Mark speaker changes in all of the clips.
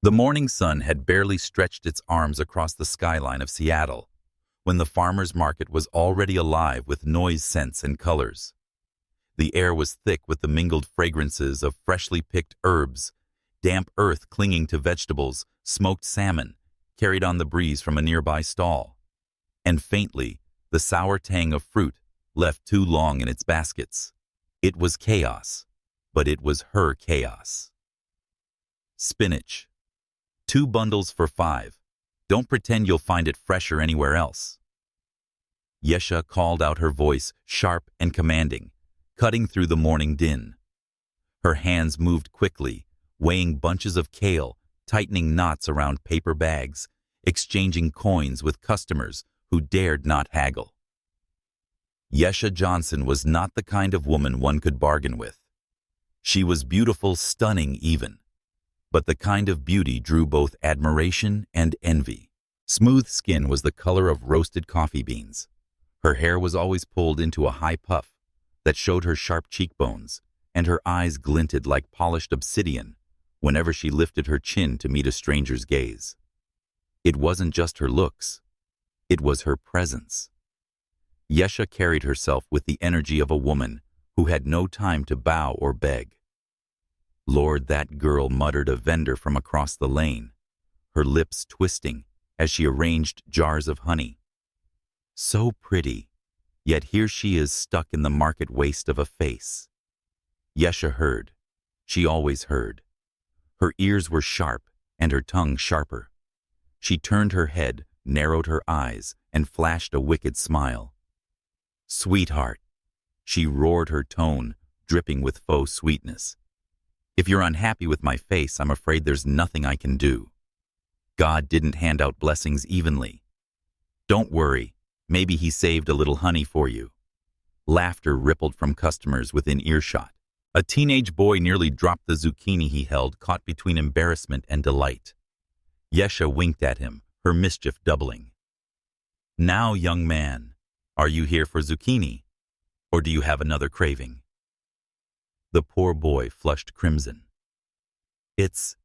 Speaker 1: The morning sun had barely stretched its arms across the skyline of Seattle when the farmer's market was already alive with noise, scents, and colors. The air was thick with the mingled fragrances of freshly picked herbs, damp earth clinging to vegetables, smoked salmon carried on the breeze from a nearby stall, and faintly, the sour tang of fruit left too long in its baskets. It was chaos, but it was her chaos. Spinach. 2 bundles for $5. Don't pretend you'll find it fresher anywhere else. Yesha called out, her voice sharp and commanding, cutting through the morning din. Her hands moved quickly, weighing bunches of kale, tightening knots around paper bags, exchanging coins with customers who dared not haggle. Yesha Johnson was not the kind of woman one could bargain with. She was beautiful, stunning even, but the kind of beauty drew both admiration and envy. Smooth skin was the color of roasted coffee beans. Her hair was always pulled into a high puff that showed her sharp cheekbones, and her eyes glinted like polished obsidian whenever she lifted her chin to meet a stranger's gaze. It wasn't just her looks, it was her presence. Yesha carried herself with the energy of a woman who had no time to bow or beg. "Lord, that girl," muttered a vendor from across the lane, her lips twisting as she arranged jars of honey. So pretty, yet here she is stuck in the market waste of a face. Yesha heard. She always heard. Her ears were sharp and her tongue sharper. She turned her head, narrowed her eyes, and flashed a wicked smile. "Sweetheart," she roared, her tone dripping with faux sweetness. "If you're unhappy with my face, I'm afraid there's nothing I can do. God didn't hand out blessings evenly. Don't worry, maybe he saved a little honey for you." Laughter rippled from customers within earshot. A teenage boy nearly dropped the zucchini he held, caught between embarrassment and delight. Yesha winked at him, her mischief doubling. "Now, young man, are you here for zucchini, or do you have another craving?" The poor boy flushed crimson. "It's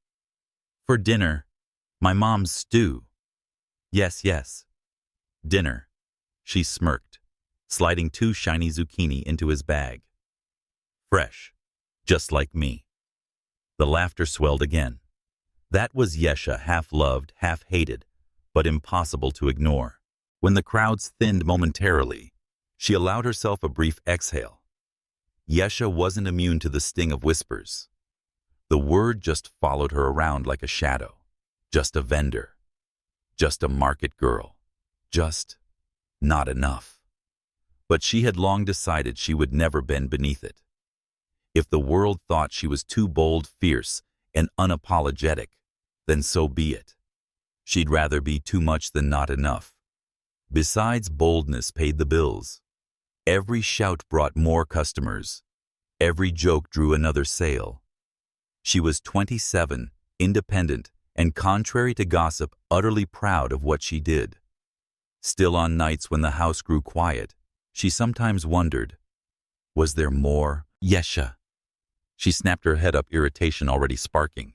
Speaker 1: for dinner. My mom's stew." Yes. Dinner." She smirked, sliding 2 shiny zucchini into his bag. "Fresh, just like me." The laughter swelled again. That was Yesha, half loved, half hated, but impossible to ignore. When the crowds thinned momentarily, she allowed herself a brief exhale. Yesha wasn't immune to the sting of whispers. The word just followed her around like a shadow. Just a vendor. Just a market girl. Just not enough. But she had long decided she would never bend beneath it. If the world thought she was too bold, fierce, and unapologetic, then so be it. She'd rather be too much than not enough. Besides, boldness paid the bills. Every shout brought more customers. Every joke drew another sale. She was 27, independent, and contrary to gossip, utterly proud of what she did. Still, on nights when the house grew quiet, she sometimes wondered, was there more? Yesha. She snapped her head up, irritation already sparking.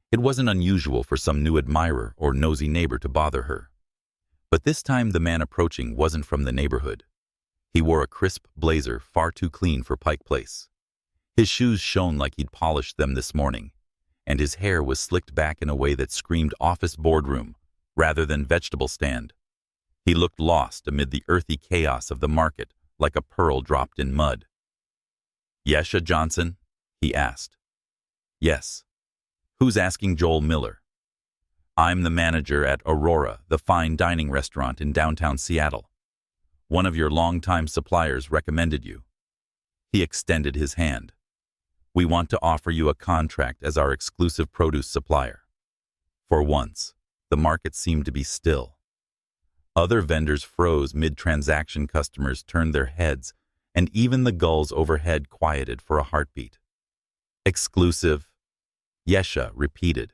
Speaker 1: It wasn't unusual for some new admirer or nosy neighbor to bother her. But this time the man approaching wasn't from the neighborhood. He wore a crisp blazer far too clean for Pike Place. His shoes shone like he'd polished them this morning, and his hair was slicked back in a way that screamed office boardroom rather than vegetable stand. He looked lost amid the earthy chaos of the market, like a pearl dropped in mud. "Yesha Johnson?" he asked. "Yes." "Who's asking Joel Miller?" "I'm the manager at Aurora, the fine dining restaurant in downtown Seattle. One of your longtime suppliers recommended you." He extended his hand. "We want to offer you a contract as our exclusive produce supplier." For once, the market seemed to be still. Other vendors froze mid-transaction, customers turned their heads, and even the gulls overhead quieted for a heartbeat. "Exclusive?" Yesha repeated,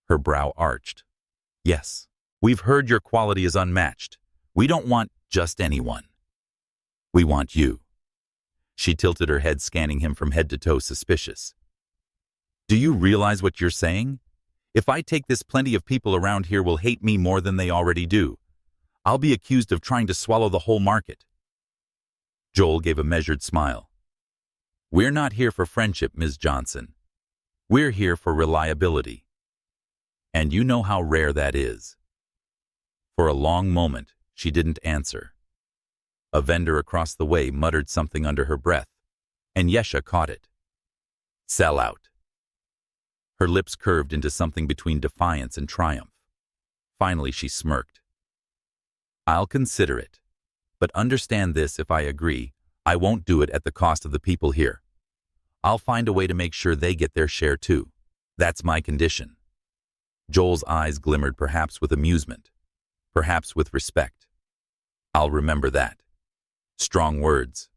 Speaker 1: her brow arched. "Yes, we've heard your quality is unmatched. We don't want just anyone. We want you." She tilted her head, scanning him from head to toe, suspicious. "Do you realize what you're saying? If I take this, plenty of people around here will hate me more than they already do. I'll be accused of trying to swallow the whole market." Joel gave a measured smile. "We're not here for friendship, Ms. Johnson. We're here for reliability. And you know how rare that is." For a long moment, she didn't answer. A vendor across the way muttered something under her breath, and Yesha caught it. "Sell out." Her lips curved into something between defiance and triumph. Finally, she smirked. "I'll consider it. But understand this, if I agree, I won't do it at the cost of the people here. I'll find a way to make sure they get their share too. That's my condition." Joel's eyes glimmered, perhaps with amusement, perhaps with respect. "I'll remember that." Strong words.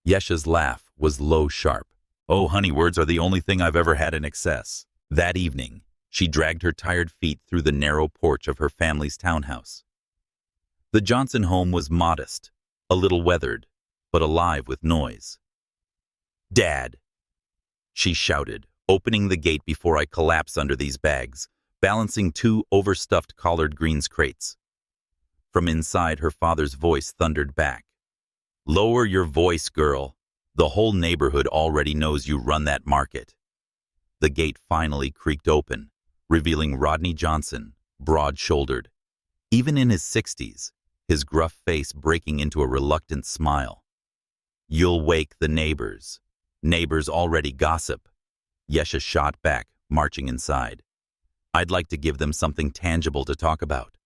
Speaker 1: Yesha's laugh was low, sharp. "Oh, honey, words are the only thing I've ever had in excess." That evening, she dragged her tired feet through the narrow porch of her family's townhouse. The Johnson home was modest, a little weathered, but alive with noise. "Dad," she shouted, opening the gate before I collapse under these bags, balancing two overstuffed collard greens crates. From inside, her father's voice thundered back. "Lower your voice, girl. The whole neighborhood already knows you run that market." The gate finally creaked open, revealing Rodney Johnson, broad-shouldered. Even in his 60s, his gruff face breaking into a reluctant smile. "You'll wake the neighbors. Neighbors already gossip." Yesha shot back, marching inside. "I'd like to give them something tangible to talk about."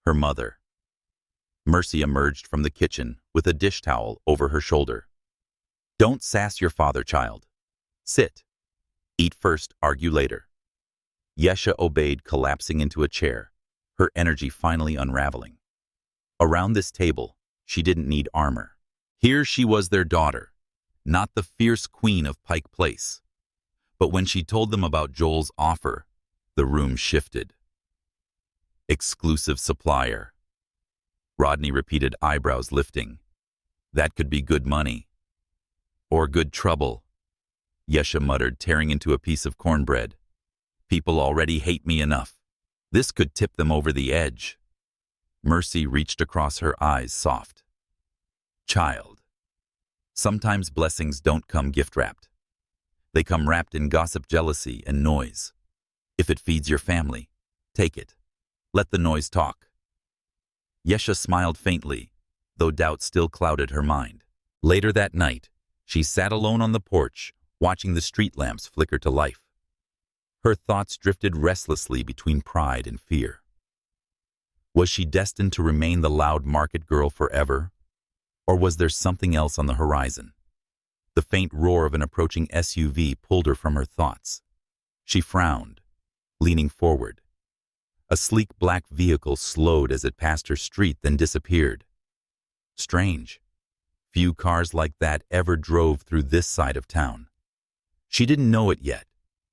Speaker 1: Her mother. Mercy emerged from the kitchen with a dish towel over her shoulder. "Don't sass your father, child. Sit. Eat first, argue later." Yesha obeyed, collapsing into a chair, her energy finally unraveling. Around this table, she didn't need armor. Here she was, their daughter, not the fierce queen of Pike Place. But when she told them about Joel's offer, the room shifted. "Exclusive supplier." Rodney repeated, eyebrows lifting. "That could be good money. Or good trouble." Yesha muttered, tearing into a piece of cornbread. "People already hate me enough. This could tip them over the edge." Mercy reached across her eyes, soft. "Child, sometimes blessings don't come gift-wrapped. They come wrapped in gossip, jealousy, and noise. If it feeds your family, take it. Let the noise talk." Yesha smiled faintly, though doubt still clouded her mind. Later that night, she sat alone on the porch, watching the street lamps flicker to life. Her thoughts drifted restlessly between pride and fear. Was she destined to remain the loud market girl forever? Or was there something else on the horizon? The faint roar of an approaching SUV pulled her from her thoughts. She frowned, leaning forward. A sleek black vehicle slowed as it passed her street, then disappeared. Strange. Few cars like that ever drove through this side of town. She didn't know it yet,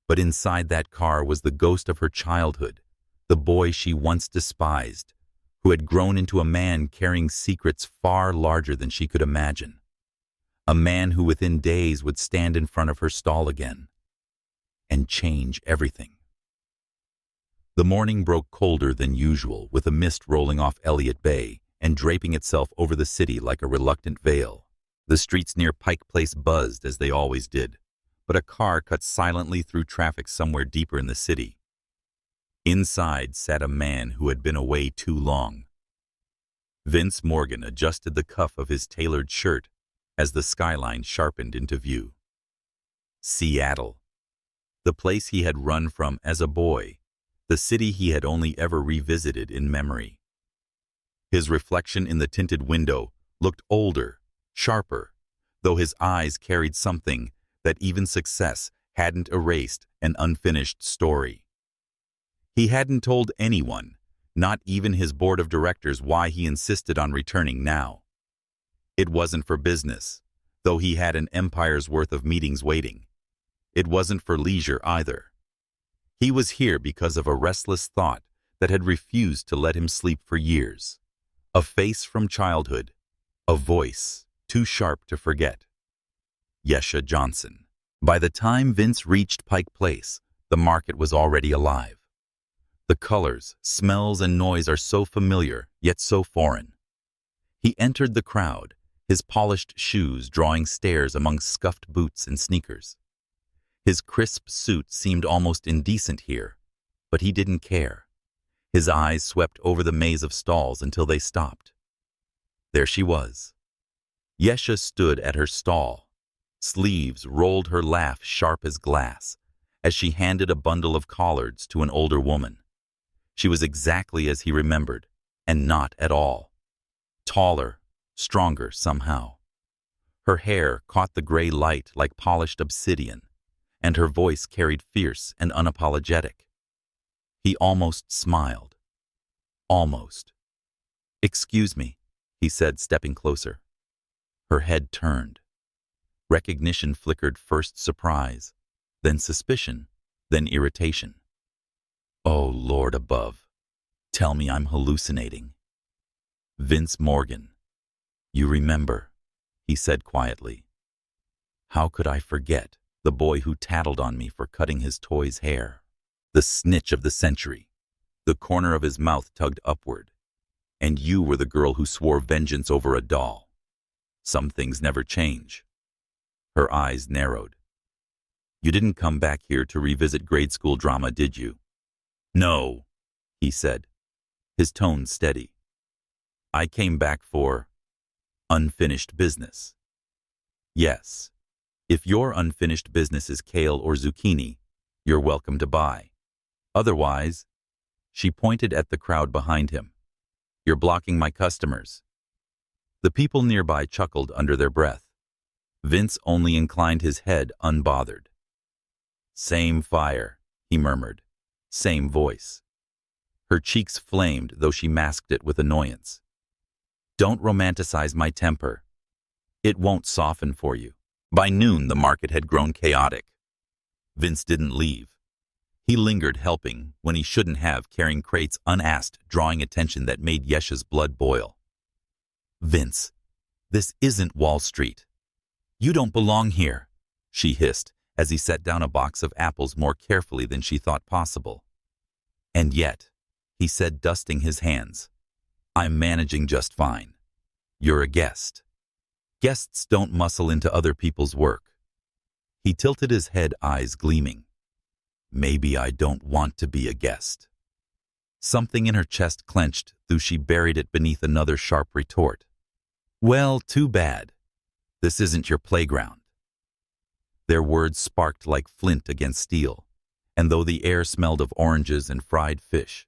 Speaker 1: but inside that car was the ghost of her childhood, the boy she once despised, who had grown into a man carrying secrets far larger than she could imagine. A man who within days would stand in front of her stall again and change everything. The morning broke colder than usual, with a mist rolling off Elliott Bay and draping itself over the city like a reluctant veil. The streets near Pike Place buzzed as they always did, but a car cut silently through traffic somewhere deeper in the city. Inside sat a man who had been away too long. Vince Morgan adjusted the cuff of his tailored shirt as the skyline sharpened into view. Seattle. The place he had run from as a boy, the city he had only ever revisited in memory. His reflection in the tinted window looked older, sharper, though his eyes carried something that even success hadn't erased: an unfinished story. He hadn't told anyone, not even his board of directors, why he insisted on returning now. It wasn't for business, though he had an empire's worth of meetings waiting. It wasn't for leisure either. He was here because of a restless thought that had refused to let him sleep for years. A face from childhood, a voice too sharp to forget. Yesha Johnson. By the time Vince reached Pike Place, The market was already alive. The colors, smells, and noise are so familiar, yet so foreign. He entered the crowd, his polished shoes drawing stares among scuffed boots and sneakers. His crisp suit seemed almost indecent here, but he didn't care. His eyes swept over the maze of stalls until they stopped. There she was. Yesha stood at her stall. Sleeves rolled her laugh sharp as glass as she handed a bundle of collards to an older woman. She was exactly as he remembered, and not at all. Taller, stronger somehow. Her hair caught the gray light like polished obsidian, and her voice carried fierce and unapologetic. He almost smiled. Almost. "Excuse me," he said, stepping closer. Her head turned. Recognition flickered, first surprise, then suspicion, then irritation. Oh, Lord above, tell me I'm hallucinating. "Vince Morgan. You remember," he said quietly. How could I forget the boy who tattled on me for cutting his toy's hair? The snitch of the century. The corner of his mouth tugged upward. And you were the girl who swore vengeance over a doll. Some things never change. Her eyes narrowed. You didn't come back here to revisit grade school drama, did you? No, he said, his tone steady. I came back for unfinished business. Yes, if your unfinished business is kale or zucchini, you're welcome to buy. Otherwise, she pointed at the crowd behind him. You're blocking my customers. The people nearby chuckled under their breath. Vince only inclined his head unbothered. Same fire, he murmured. Same voice. Her cheeks flamed, though she masked it with annoyance. Don't romanticize my temper. It won't soften for you. By noon, the market had grown chaotic. Vince didn't leave. He lingered, helping when he shouldn't have, carrying crates unasked, drawing attention that made Yesha's blood boil. Vince, this isn't Wall Street. You don't belong here, she hissed as he set down a box of apples more carefully than she thought possible. And yet, he said, dusting his hands, I'm managing just fine. You're a guest. Guests don't muscle into other people's work. He tilted his head, eyes gleaming. Maybe I don't want to be a guest. Something in her chest clenched, though she buried it beneath another sharp retort. Well, too bad. This isn't your playground. Their words sparked like flint against steel, and though the air smelled of oranges and fried fish,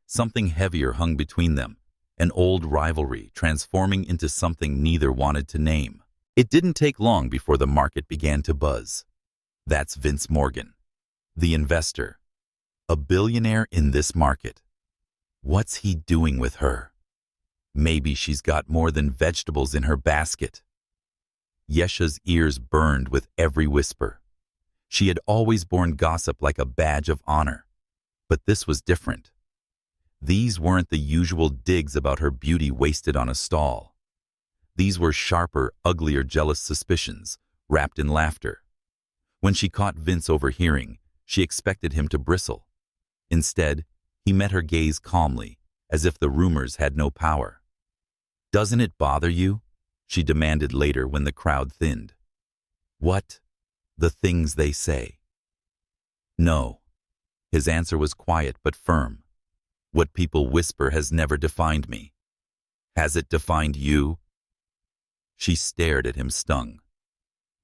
Speaker 1: something heavier hung between them, an old rivalry transforming into something neither wanted to name. It didn't take long before the market began to buzz. That's Vince Morgan, the investor, a billionaire in this market. What's he doing with her? Maybe she's got more than vegetables in her basket. Yesha's ears burned with every whisper. She had always borne gossip like a badge of honor, but this was different. These weren't the usual digs about her beauty wasted on a stall. These were sharper, uglier, jealous suspicions, wrapped in laughter. When she caught Vince overhearing, she expected him to bristle. Instead, he met her gaze calmly, as if the rumors had no power. Doesn't it bother you? She demanded later when the crowd thinned. What? The things they say. No. His answer was quiet but firm. What people whisper has never defined me. Has it defined you? She stared at him, stung.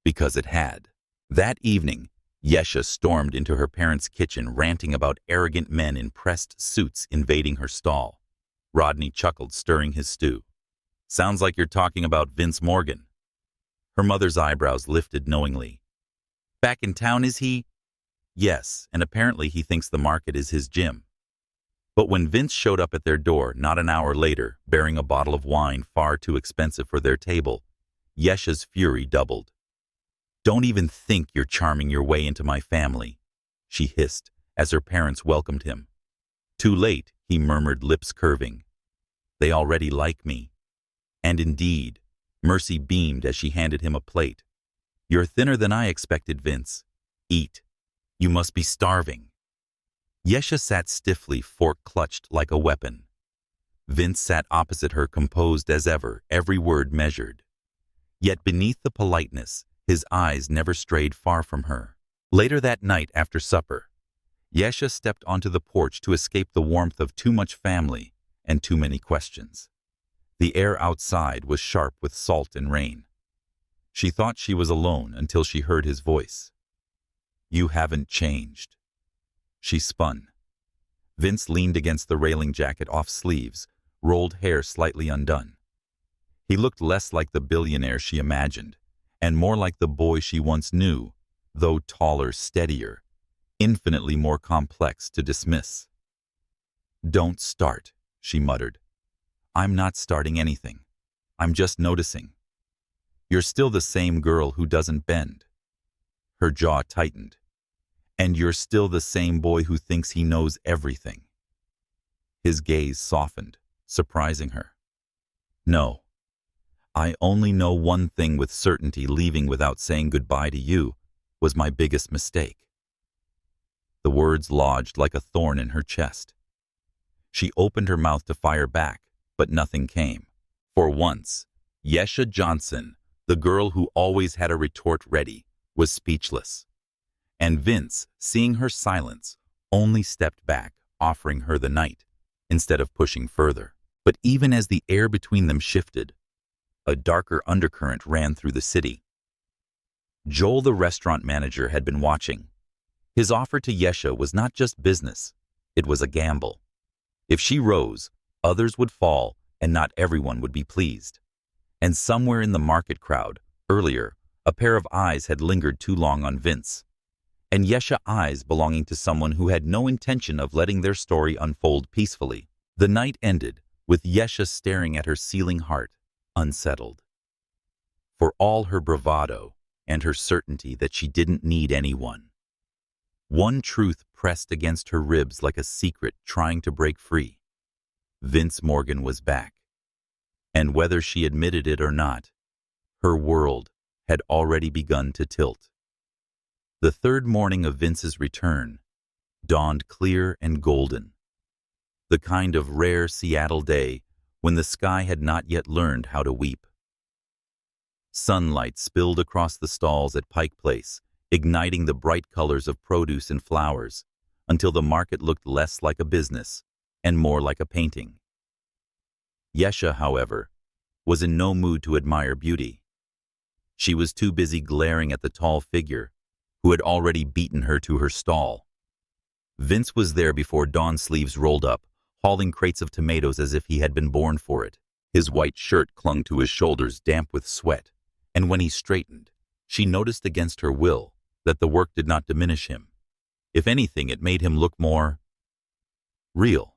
Speaker 1: Because it had. That evening, Yesha stormed into her parents' kitchen, ranting about arrogant men in pressed suits invading her stall. Rodney chuckled, stirring his stew. Sounds like you're talking about Vince Morgan. Her mother's eyebrows lifted knowingly. Back in town, is he? Yes, and apparently he thinks the market is his gym. But when Vince showed up at their door not an hour later, bearing a bottle of wine far too expensive for their table, Yesha's fury doubled. Don't even think you're charming your way into my family, she hissed as her parents welcomed him. Too late, he murmured, lips curving. They already like me. And indeed, Mercy beamed as she handed him a plate. You're thinner than I expected, Vince. Eat. You must be starving. Yesha sat stiffly, fork clutched like a weapon. Vince sat opposite her, composed as ever, every word measured. Yet beneath the politeness, his eyes never strayed far from her. Later that night after supper, Yesha stepped onto the porch to escape the warmth of too much family and too many questions. The air outside was sharp with salt and rain. She thought she was alone until she heard his voice. You haven't changed. She spun. Vince leaned against the railing, jacket off sleeves, rolled hair slightly undone. He looked less like the billionaire she imagined, and more like the boy she once knew, though taller, steadier, infinitely more complex to dismiss. Don't start, she muttered. I'm not starting anything. I'm just noticing. You're still the same girl who doesn't bend. Her jaw tightened. And you're still the same boy who thinks he knows everything. His gaze softened, surprising her. No. I only know one thing with certainty: leaving without saying goodbye to you was my biggest mistake. The words lodged like a thorn in her chest. She opened her mouth to fire back, but nothing came. For once, Yesha Johnson, the girl who always had a retort ready, was speechless. And Vince, seeing her silence, only stepped back, offering her the night, instead of pushing further. But even as the air between them shifted, a darker undercurrent ran through the city. Joel, the restaurant manager, had been watching. His offer to Yesha was not just business, it was a gamble. If she rose, others would fall, and not everyone would be pleased. And somewhere in the market crowd, earlier, a pair of eyes had lingered too long on Vince. And Yesha eyes belonging to someone who had no intention of letting their story unfold peacefully. The night ended with Yesha staring at her seething heart, unsettled. For all her bravado and her certainty that she didn't need anyone, one truth pressed against her ribs like a secret trying to break free. Vince Morgan was back. And whether she admitted it or not, her world had already begun to tilt. The third morning of Vince's return dawned clear and golden, the kind of rare Seattle day when the sky had not yet learned how to weep. Sunlight spilled across the stalls at Pike Place, igniting the bright colors of produce and flowers, until the market looked less like a business and more like a painting. Yesha, however, was in no mood to admire beauty. She was too busy glaring at the tall figure who had already beaten her to her stall. Vince was there before dawn, sleeves rolled up, hauling crates of tomatoes as if he had been born for it. His white shirt clung to his shoulders, damp with sweat, and when he straightened, she noticed against her will that the work did not diminish him. If anything, it made him look more real.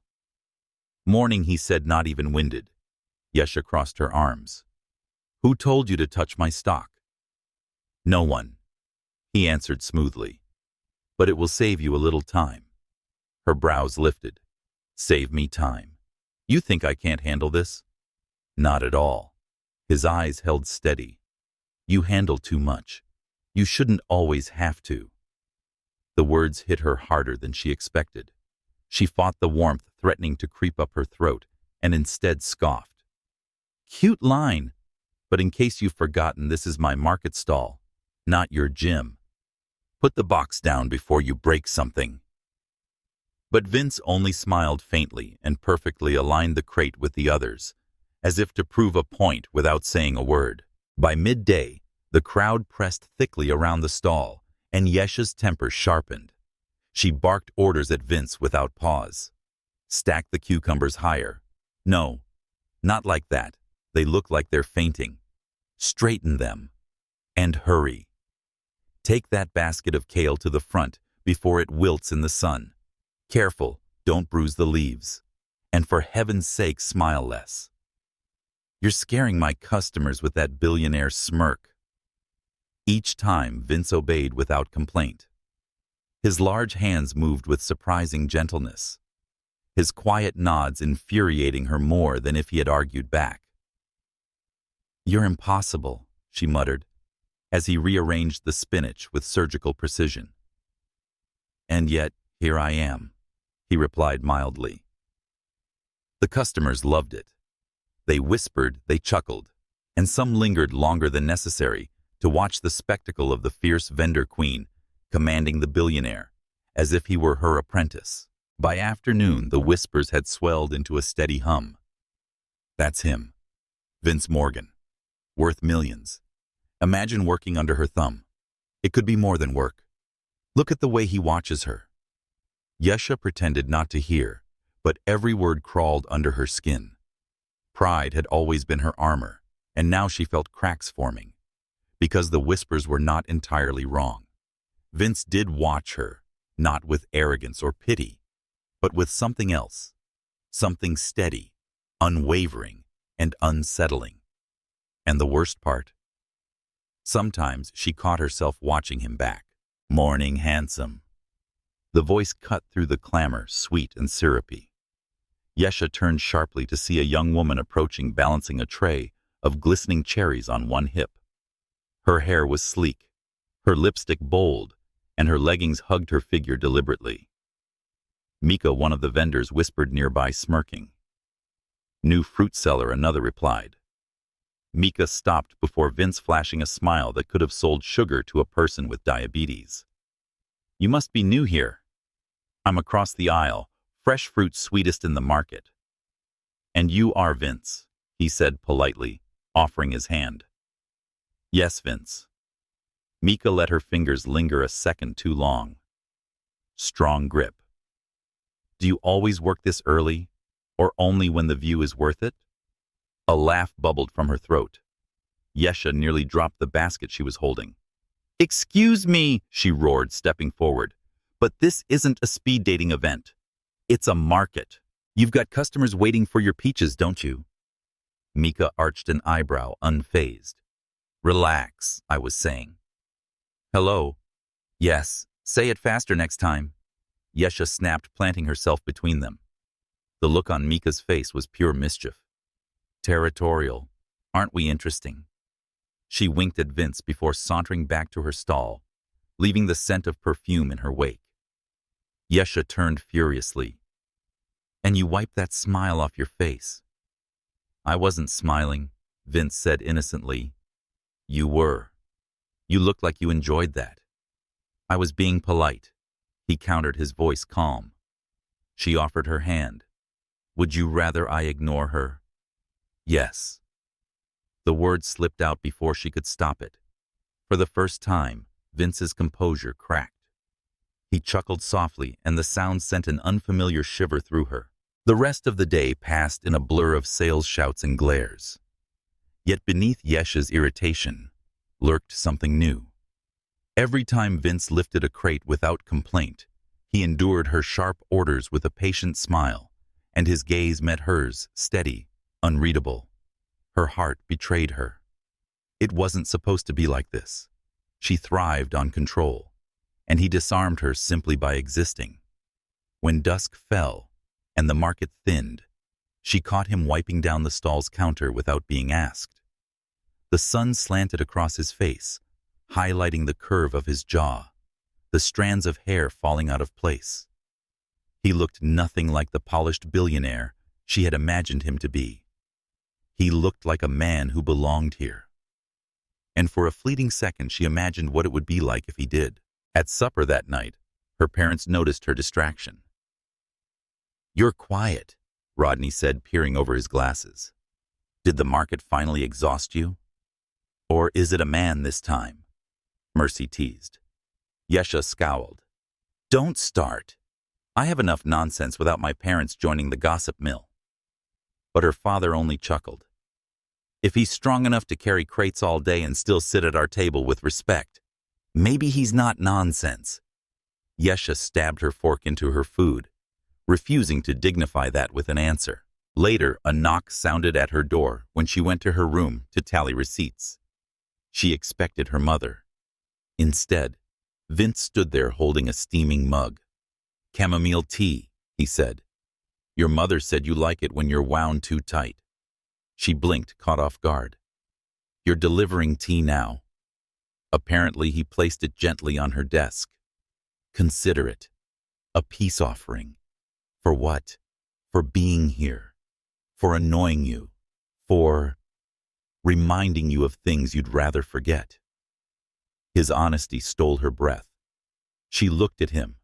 Speaker 1: Morning, he said, not even winded. Yesha crossed her arms. Who told you to touch my stock? No one, he answered smoothly. But it will save you a little time. Her brows lifted. Save me time. You think I can't handle this? Not at all. His eyes held steady. You handle too much. You shouldn't always have to. The words hit her harder than she expected. She fought the warmth threatening to creep up her throat and instead scoffed. Cute line, but in case you've forgotten, this is my market stall, not your gym. Put the box down before you break something. But Vince only smiled faintly and perfectly aligned the crate with the others, as if to prove a point without saying a word. By midday, the crowd pressed thickly around the stall, and Yesha's temper sharpened. She barked orders at Vince without pause. Stack the cucumbers higher. No, not like that. They look like they're fainting. Straighten them. And hurry. Take that basket of kale to the front before it wilts in the sun. Careful, don't bruise the leaves. And for heaven's sake, smile less. You're scaring my customers with that billionaire smirk. Each time, Vince obeyed without complaint. His large hands moved with surprising gentleness, his quiet nods infuriating her more than if he had argued back. You're impossible, she muttered, as he rearranged the spinach with surgical precision. And yet, here I am, he replied mildly. The customers loved it. They whispered, they chuckled, and some lingered longer than necessary to watch the spectacle of the fierce vendor queen commanding the billionaire, as if he were her apprentice. By afternoon, the whispers had swelled into a steady hum. That's him, Vince Morgan, worth millions. Imagine working under her thumb. It could be more than work. Look at the way he watches her. Yesha pretended not to hear, but every word crawled under her skin. Pride had always been her armor, and now she felt cracks forming, because the whispers were not entirely wrong. Vince did watch her, not with arrogance or pity, but with something else, something steady, unwavering, and unsettling. And the worst part? Sometimes she caught herself watching him back. Morning, handsome. The voice cut through the clamor, sweet and syrupy. Yesha turned sharply to see a young woman approaching, balancing a tray of glistening cherries on one hip. Her hair was sleek, her lipstick bold, and her leggings hugged her figure deliberately. Mika, one of the vendors, whispered nearby, smirking. New fruit seller, another replied. Mika stopped before Vince, flashing a smile that could have sold sugar to a person with diabetes. You must be new here. I'm across the aisle, fresh fruit sweetest in the market. And you are Vince, he said politely, offering his hand. Yes, Vince. Mika let her fingers linger a second too long. Strong grip. Do you always work this early, or only when the view is worth it? A laugh bubbled from her throat. Yesha nearly dropped the basket she was holding. Excuse me, she roared, stepping forward. But this isn't a speed dating event. It's a market. You've got customers waiting for your peaches, don't you? Mika arched an eyebrow, unfazed. Relax, I was saying. Hello? Yes, say it faster next time. Yesha snapped, planting herself between them. The look on Mika's face was pure mischief. Territorial. Aren't we interesting? She winked at Vince before sauntering back to her stall, leaving the scent of perfume in her wake. Yesha turned furiously. And you wiped that smile off your face. I wasn't smiling, Vince said innocently. You were. You looked like you enjoyed that. I was being polite, he countered, his voice calm. She offered her hand. Would you rather I ignore her? Yes. The word slipped out before she could stop it. For the first time, Vince's composure cracked. He chuckled softly, and the sound sent an unfamiliar shiver through her. The rest of the day passed in a blur of sales shouts and glares. Yet beneath Yesha's irritation lurked something new. Every time Vince lifted a crate without complaint, he endured her sharp orders with a patient smile, and his gaze met hers, steady, unreadable. Her heart betrayed her. It wasn't supposed to be like this. She thrived on control, and he disarmed her simply by existing. When dusk fell and the market thinned, she caught him wiping down the stall's counter without being asked. The sun slanted across his face, highlighting the curve of his jaw, the strands of hair falling out of place. He looked nothing like the polished billionaire she had imagined him to be. He looked like a man who belonged here. And for a fleeting second, she imagined what it would be like if he did. At supper that night, her parents noticed her distraction. You're quiet, Rodney said, peering over his glasses. Did the market finally exhaust you? Or is it a man this time? Mercy teased. Yesha scowled. Don't start. I have enough nonsense without my parents joining the gossip mill. But her father only chuckled. If he's strong enough to carry crates all day and still sit at our table with respect, maybe he's not nonsense. Yesha stabbed her fork into her food, refusing to dignify that with an answer. Later, a knock sounded at her door when she went to her room to tally receipts. She expected her mother. Instead, Vince stood there holding a steaming mug. Chamomile tea, he said. Your mother said you like it when you're wound too tight. She blinked, caught off guard. You're delivering tea now. Apparently, he placed it gently on her desk. Consider it. A peace offering. For what? For being here. For annoying you. For reminding you of things you'd rather forget. His honesty stole her breath. She looked at him,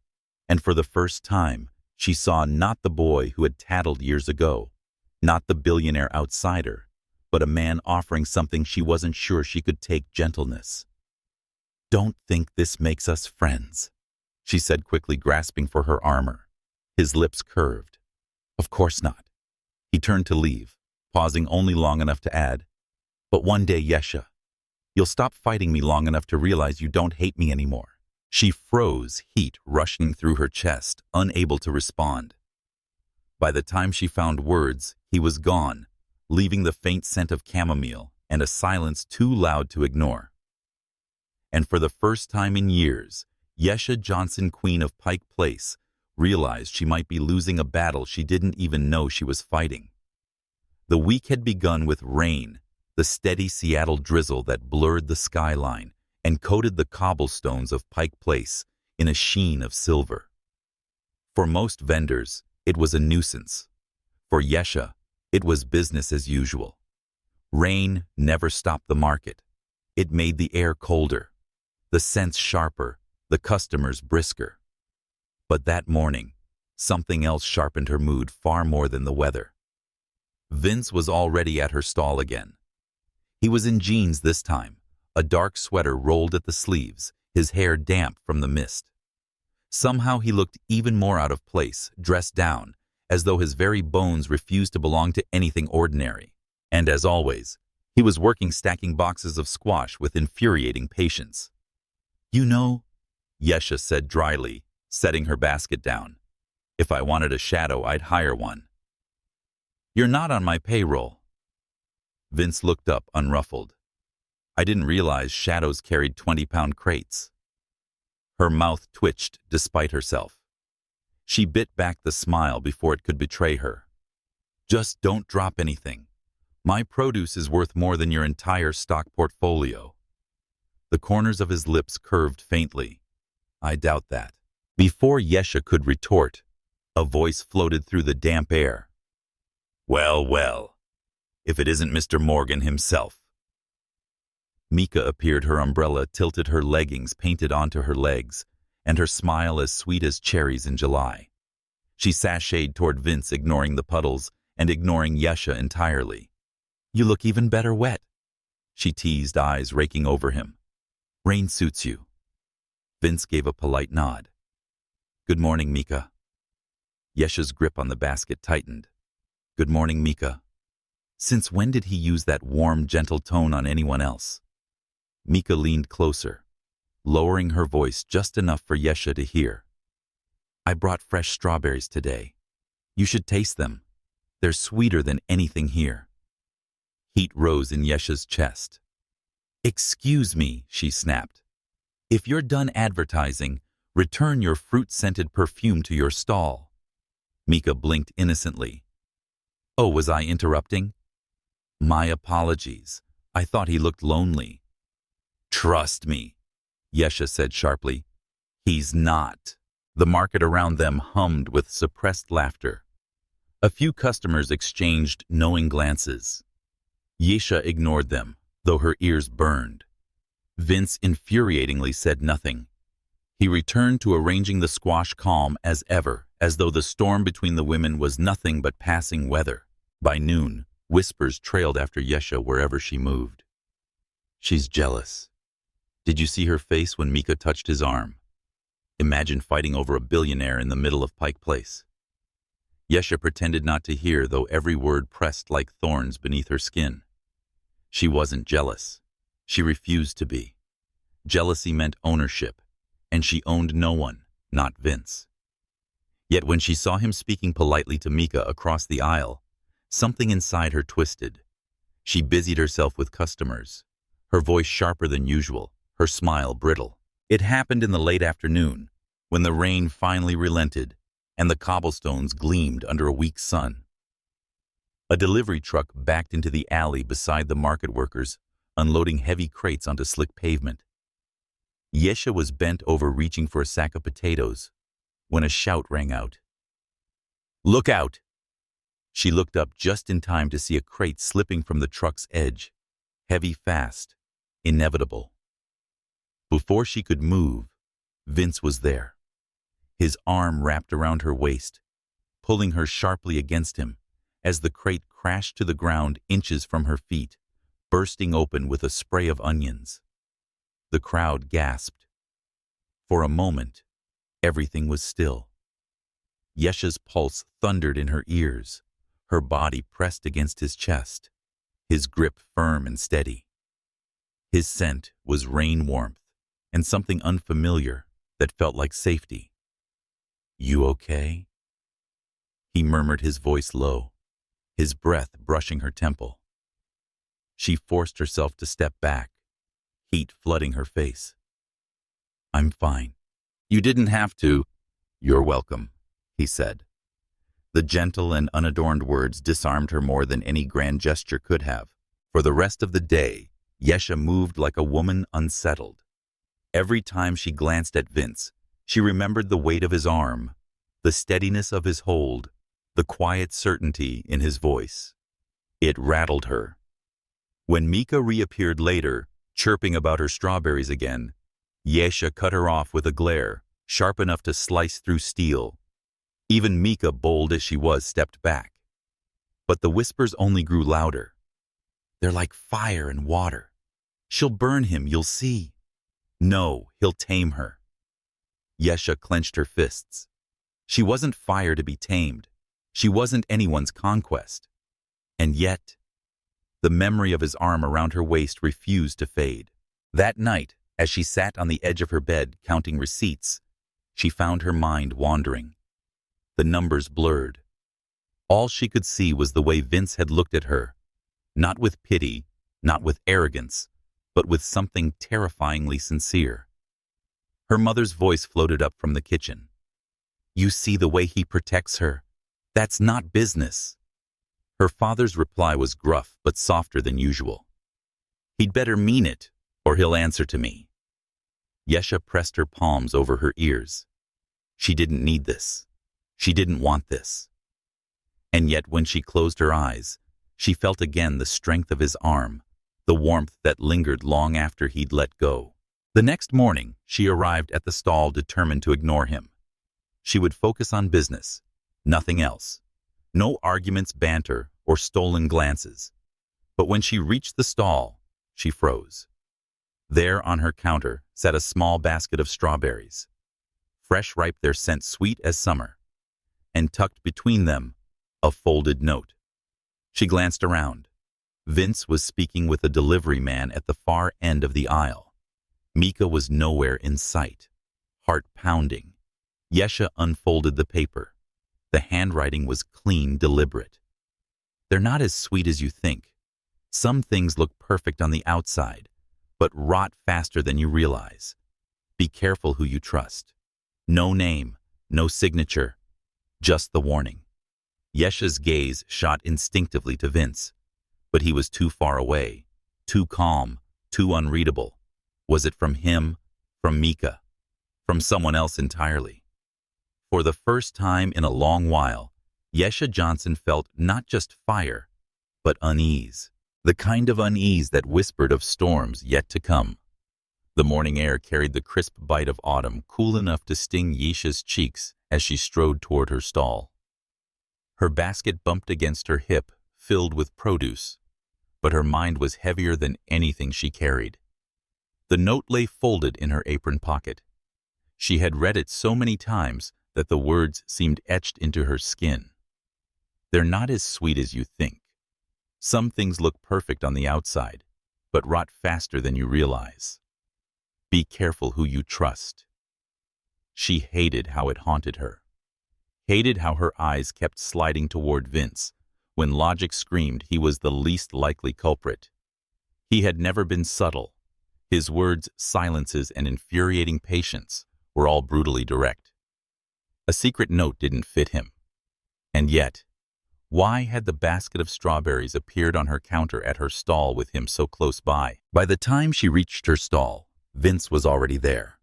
Speaker 1: and for the first time, she saw not the boy who had tattled years ago, not the billionaire outsider, but a man offering something she wasn't sure she could take: gentleness. "Don't think this makes us friends," she said quickly, grasping for her armor. His lips curved. "Of course not." He turned to leave, pausing only long enough to add, "But one day, Yesha, you'll stop fighting me long enough to realize you don't hate me anymore." She froze, heat rushing through her chest, unable to respond. By the time she found words, he was gone, leaving the faint scent of chamomile and a silence too loud to ignore. And for the first time in years, Yesha Johnson, queen of Pike Place, realized she might be losing a battle she didn't even know she was fighting. The week had begun with rain, the steady Seattle drizzle that blurred the skyline and coated the cobblestones of Pike Place in a sheen of silver. For most vendors, it was a nuisance. For Yesha, it was business as usual. Rain never stopped the market. It made the air colder, the scents sharper, the customers brisker. But that morning, something else sharpened her mood far more than the weather. Vince was already at her stall again. He was in jeans this time, a dark sweater rolled at the sleeves, his hair damp from the mist. Somehow he looked even more out of place, dressed down, as though his very bones refused to belong to anything ordinary. And as always, he was working stacking boxes of squash with infuriating patience. "You know," Yesha said dryly, setting her basket down, "if I wanted a shadow, I'd hire one." "You're not on my payroll." Vince looked up, unruffled. "I didn't realize shadows carried 20-pound crates." Her mouth twitched despite herself. She bit back the smile before it could betray her. "Just don't drop anything. My produce is worth more than your entire stock portfolio." The corners of his lips curved faintly. "I doubt that." Before Yesha could retort, a voice floated through the damp air. "Well, well, if it isn't Mr. Morgan himself." Mika appeared, her umbrella tilted, her leggings painted onto her legs, and her smile as sweet as cherries in July. She sashayed toward Vince, ignoring the puddles and ignoring Yesha entirely. "You look even better wet," she teased, eyes raking over him. "Rain suits you." Vince gave a polite nod. "Good morning, Mika." Yesha's grip on the basket tightened. "Good morning, Mika." Since when did he use that warm, gentle tone on anyone else? Mika leaned closer, lowering her voice just enough for Yesha to hear. "I brought fresh strawberries today. You should taste them. They're sweeter than anything here." Heat rose in Yesha's chest. "Excuse me," she snapped. "If you're done advertising, return your fruit-scented perfume to your stall." Mika blinked innocently. "Oh, was I interrupting?" "My apologies. I thought he looked lonely." "Trust me," Yesha said sharply. "He's not." The market around them hummed with suppressed laughter. A few customers exchanged knowing glances. Yesha ignored them, though her ears burned. Vince infuriatingly said nothing. He returned to arranging the squash, calm as ever, as though the storm between the women was nothing but passing weather. By noon, whispers trailed after Yesha wherever she moved. "She's jealous. Did you see her face when Mika touched his arm? Imagine fighting over a billionaire in the middle of Pike Place." Yesha pretended not to hear, though every word pressed like thorns beneath her skin. She wasn't jealous. She refused to be. Jealousy meant ownership, and she owned no one, not Vince. Yet when she saw him speaking politely to Mika across the aisle, something inside her twisted. She busied herself with customers, her voice sharper than usual, her smile brittle. It happened in the late afternoon, when the rain finally relented and the cobblestones gleamed under a weak sun. A delivery truck backed into the alley beside the market workers, unloading heavy crates onto slick pavement. Yesha was bent over, reaching for a sack of potatoes, when a shout rang out. "Look out!" She looked up just in time to see a crate slipping from the truck's edge, heavy fast, inevitable. Before she could move, Vince was there, his arm wrapped around her waist, pulling her sharply against him as the crate crashed to the ground inches from her feet, bursting open with a spray of onions. The crowd gasped. For a moment, everything was still. Yesha's pulse thundered in her ears, her body pressed against his chest, his grip firm and steady. His scent was rain warmth and something unfamiliar that felt like safety. "You okay?" He murmured, his voice low, his breath brushing her temple. She forced herself to step back, heat flooding her face. "I'm fine." "You didn't have to." "You're welcome," he said. The gentle and unadorned words disarmed her more than any grand gesture could have. For the rest of the day, Yesha moved like a woman unsettled. Every time she glanced at Vince, she remembered the weight of his arm, the steadiness of his hold, the quiet certainty in his voice. It rattled her. When Mika reappeared later, chirping about her strawberries again, Yesha cut her off with a glare, sharp enough to slice through steel. Even Mika, bold as she was, stepped back. But the whispers only grew louder. "They're like fire and water. She'll burn him, you'll see." "No, he'll tame her." Yesha clenched her fists. She wasn't fire to be tamed. She wasn't anyone's conquest. And yet, the memory of his arm around her waist refused to fade. That night, as she sat on the edge of her bed counting receipts, she found her mind wandering. The numbers blurred. All she could see was the way Vince had looked at her, not with pity, not with arrogance, but with something terrifyingly sincere. Her mother's voice floated up from the kitchen. "You see the way he protects her? That's not business." Her father's reply was gruff but softer than usual. "He'd better mean it, or he'll answer to me." Yesha pressed her palms over her ears. She didn't need this. She didn't want this. And yet when she closed her eyes, she felt again the strength of his arm, the warmth that lingered long after he'd let go. The next morning, she arrived at the stall determined to ignore him. She would focus on business, nothing else. No arguments, banter, or stolen glances. But when she reached the stall, she froze. There on her counter sat a small basket of strawberries. Fresh ripe, their scent sweet as summer. And tucked between them, a folded note. She glanced around. Vince was speaking with a delivery man at the far end of the aisle. Mika was nowhere in sight, heart pounding. Yesha unfolded the paper. The handwriting was clean, deliberate. "They're not as sweet as you think. Some things look perfect on the outside, but rot faster than you realize. Be careful who you trust. No name, no signature, just the warning." Yesha's gaze shot instinctively to Vince, but he was too far away, too calm, too unreadable. Was it from him, from Mika, from someone else entirely? For the first time in a long while, Yesha Johnson felt not just fire, but unease. The kind of unease that whispered of storms yet to come. The morning air carried the crisp bite of autumn, cool enough to sting Yesha's cheeks as she strode toward her stall. Her basket bumped against her hip, filled with produce, but her mind was heavier than anything she carried. The note lay folded in her apron pocket. She had read it so many times that the words seemed etched into her skin. "They're not as sweet as you think. Some things look perfect on the outside, but rot faster than you realize. Be careful who you trust." She hated how it haunted her. Hated how her eyes kept sliding toward Vince, when logic screamed he was the least likely culprit. He had never been subtle. His words, silences, and infuriating patience were all brutally direct. A secret note didn't fit him. And yet, why had the basket of strawberries appeared on her counter at her stall with him so close by? By the time she reached her stall, Vince was already there.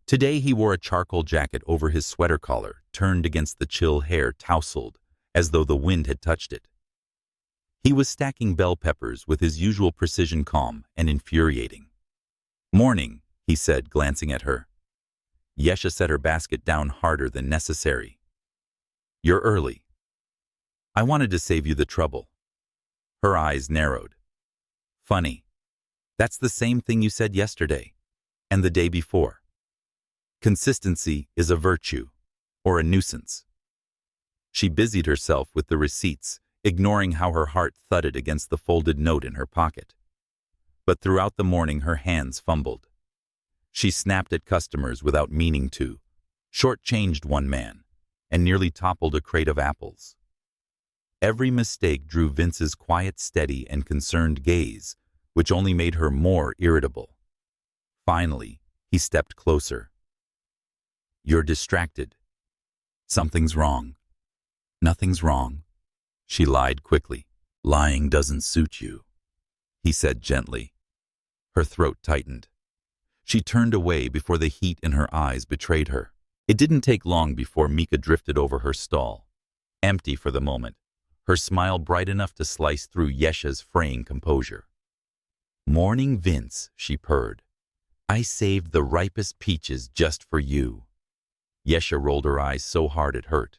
Speaker 1: Today he wore a charcoal jacket over his sweater collar, turned against the chill hair tousled, as though the wind had touched it. He was stacking bell peppers with his usual precision, calm and infuriating. "Morning," he said, glancing at her. Yesha set her basket down harder than necessary. "You're early. I wanted to save you the trouble." Her eyes narrowed. "Funny. That's the same thing you said yesterday, and the day before. Consistency is a virtue, or a nuisance." She busied herself with the receipts, ignoring how her heart thudded against the folded note in her pocket. But throughout the morning her hands fumbled. She snapped at customers without meaning to, shortchanged one man, and nearly toppled a crate of apples. Every mistake drew Vince's quiet, steady, and concerned gaze, which only made her more irritable. Finally, he stepped closer. "You're distracted. Something's wrong." "Nothing's wrong," she lied quickly. "Lying doesn't suit you," he said gently. Her throat tightened. She turned away before the heat in her eyes betrayed her. It didn't take long before Mika drifted over her stall, empty for the moment, her smile bright enough to slice through Yesha's fraying composure. "Morning, Vince," she purred. "I saved the ripest peaches just for you." Yesha rolled her eyes so hard it hurt.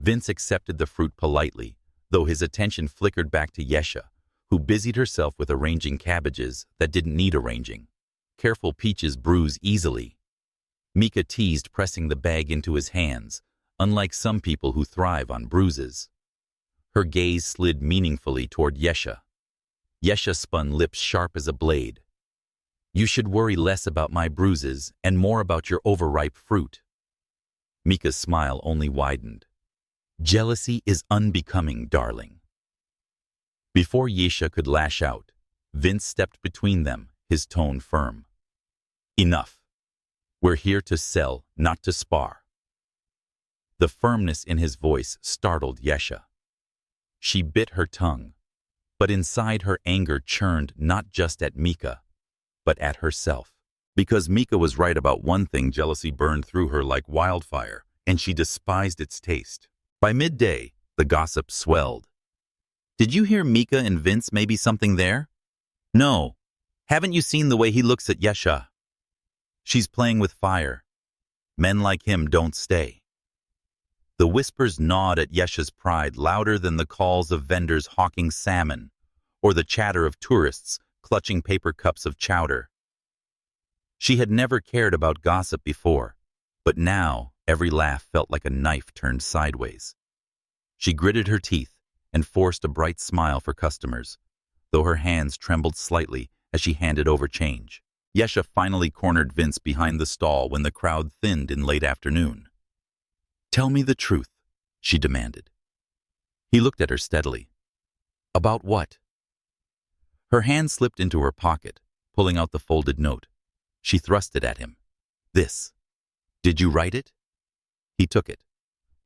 Speaker 1: Vince accepted the fruit politely, though his attention flickered back to Yesha, who busied herself with arranging cabbages that didn't need arranging. Careful peaches bruise easily. Mika teased, pressing the bag into his hands, unlike some people who thrive on bruises. Her gaze slid meaningfully toward Yesha. Yesha spun lips sharp as a blade. "You should worry less about my bruises and more about your overripe fruit." Mika's smile only widened. "Jealousy is unbecoming, darling." Before Yesha could lash out, Vince stepped between them, his tone firm. "Enough. We're here to sell, not to spar." The firmness in his voice startled Yesha. She bit her tongue, but inside her anger churned not just at Mika, but at herself. Because Mika was right about one thing, jealousy burned through her like wildfire, and she despised its taste. By midday, the gossip swelled. "Did you hear Mika and Vince? Maybe something there?" "No. Haven't you seen the way he looks at Yesha? She's playing with fire. Men like him don't stay." The whispers gnawed at Yesha's pride louder than the calls of vendors hawking salmon or the chatter of tourists clutching paper cups of chowder. She had never cared about gossip before, but now every laugh felt like a knife turned sideways. She gritted her teeth and forced a bright smile for customers, though her hands trembled slightly as she handed over change. Yesha finally cornered Vince behind the stall when the crowd thinned in late afternoon. "Tell me the truth," she demanded. He looked at her steadily. "About what?" Her hand slipped into her pocket, pulling out the folded note. She thrust it at him. "This. Did you write it?" He took it,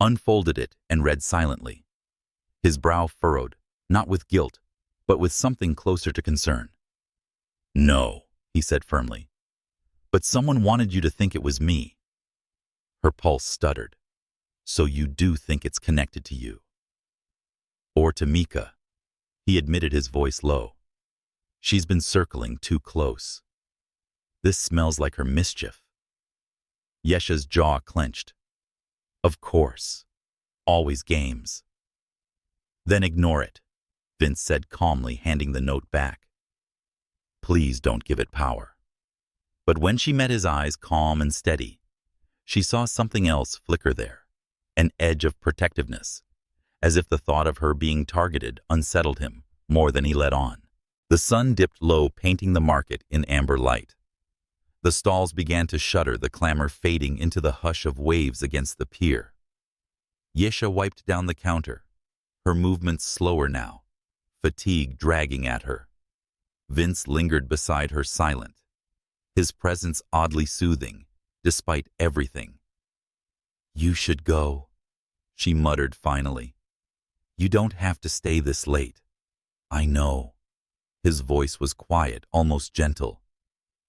Speaker 1: unfolded it, and read silently. His brow furrowed, not with guilt, but with something closer to concern. "No," he said firmly. "But someone wanted you to think it was me." Her pulse stuttered. "So you do think it's connected to you?" "Or to Mika," he admitted, his voice low. "She's been circling too close. This smells like her mischief." Yesha's jaw clenched. "Of course. Always games." "Then ignore it," Vince said calmly, handing the note back. "Please don't give it power." But when she met his eyes, calm and steady, she saw something else flicker there, an edge of protectiveness, as if the thought of her being targeted unsettled him more than he let on. The sun dipped low, painting the market in amber light. The stalls began to shudder, the clamor fading into the hush of waves against the pier. Yesha wiped down the counter, her movements slower now, fatigue dragging at her. Vince lingered beside her, silent, his presence oddly soothing, despite everything. "You should go," she muttered finally. "You don't have to stay this late." "I know." His voice was quiet, almost gentle.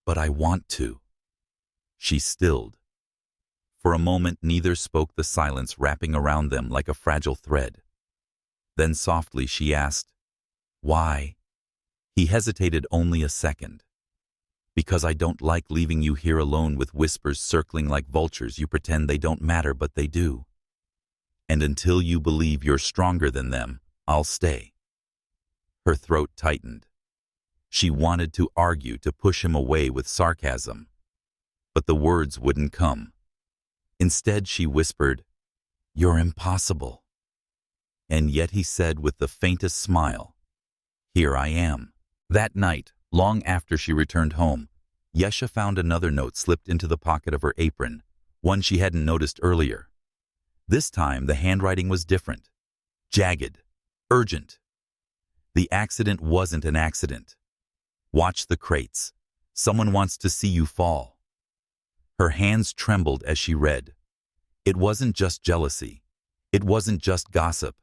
Speaker 1: "But I want to." She stilled. For a moment, neither spoke, the silence wrapping around them like a fragile thread. Then softly she asked, "Why?" He hesitated only a second. "Because I don't like leaving you here alone with whispers circling like vultures. You pretend they don't matter, but they do. And until you believe you're stronger than them, I'll stay." Her throat tightened. She wanted to argue, to push him away with sarcasm. But the words wouldn't come. Instead, she whispered, "You're impossible." And yet he said with the faintest smile, "Here I am." That night, long after she returned home, Yesha found another note slipped into the pocket of her apron, one she hadn't noticed earlier. This time, the handwriting was different. Jagged. Urgent. The accident wasn't an accident. Watch the crates. Someone wants to see you fall. Her hands trembled as she read. It wasn't just jealousy. It wasn't just gossip.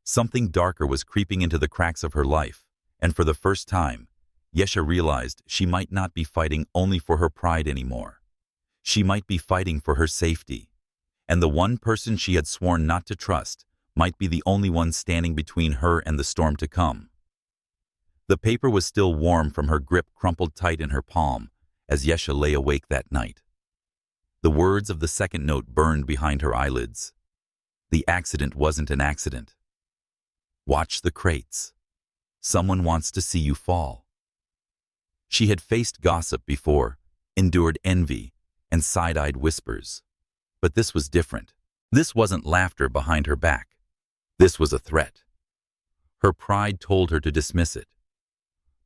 Speaker 1: Something darker was creeping into the cracks of her life, and for the first time, Yesha realized she might not be fighting only for her pride anymore. She might be fighting for her safety, and the one person she had sworn not to trust might be the only one standing between her and the storm to come. The paper was still warm from her grip, crumpled tight in her palm as Yesha lay awake that night. The words of the second note burned behind her eyelids. The accident wasn't an accident. Watch the crates. Someone wants to see you fall. She had faced gossip before, endured envy and side-eyed whispers. But this was different. This wasn't laughter behind her back. This was a threat. Her pride told her to dismiss it.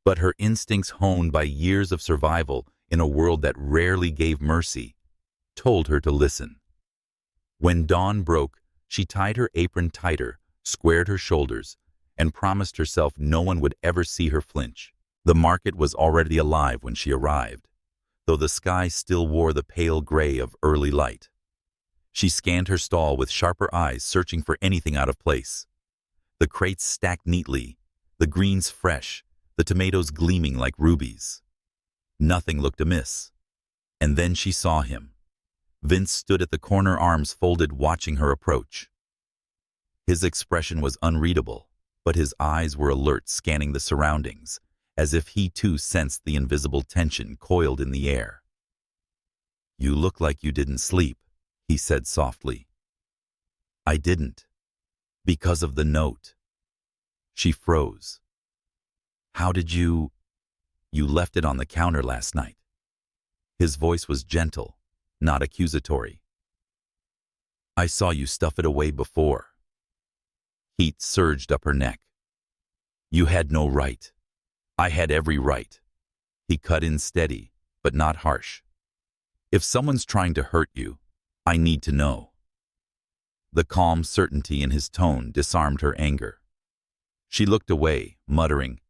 Speaker 1: But her instincts, honed by years of survival in a world that rarely gave mercy, told her to listen. When dawn broke, she tied her apron tighter, squared her shoulders, and promised herself no one would ever see her flinch. The market was already alive when she arrived, though the sky still wore the pale gray of early light. She scanned her stall with sharper eyes, searching for anything out of place. The crates stacked neatly, the greens fresh, the tomatoes gleaming like rubies. Nothing looked amiss. And then she saw him. Vince stood at the corner, arms folded, watching her approach. His expression was unreadable, but his eyes were alert, scanning the surroundings, as if he too sensed the invisible tension coiled in the air. "You look like you didn't sleep," he said softly. "I didn't. Because of the note." She froze. "How did you left it on the counter last night?" His voice was gentle, not accusatory. "I saw you stuff it away before." Heat surged up her neck. "You had no right." "I had every right." He cut in steady, but not harsh. "If someone's trying to hurt you, I need to know." The calm certainty in his tone disarmed her anger. She looked away, muttering,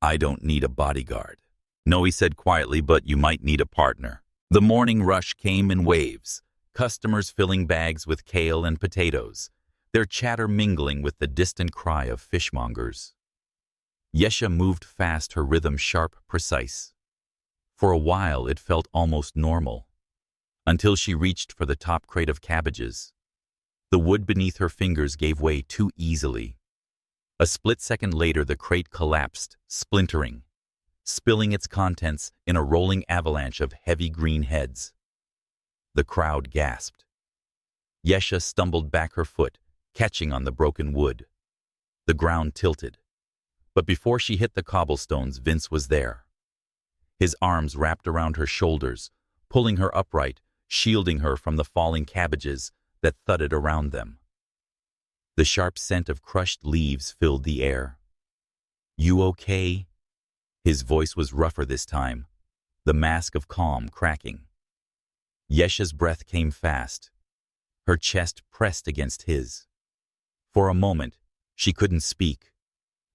Speaker 1: "I don't need a bodyguard." "No," he said quietly, "but you might need a partner." The morning rush came in waves, customers filling bags with kale and potatoes, their chatter mingling with the distant cry of fishmongers. Yesha moved fast, her rhythm sharp, precise. For a while it felt almost normal, until she reached for the top crate of cabbages. The wood beneath her fingers gave way too easily. A split second later, the crate collapsed, splintering, spilling its contents in a rolling avalanche of heavy green heads. The crowd gasped. Yesha stumbled back, her foot catching on the broken wood. The ground tilted. But before she hit the cobblestones, Vince was there. His arms wrapped around her shoulders, pulling her upright, shielding her from the falling cabbages that thudded around them. The sharp scent of crushed leaves filled the air. "You okay?" His voice was rougher this time, the mask of calm cracking. Yesha's breath came fast. Her chest pressed against his. For a moment, she couldn't speak,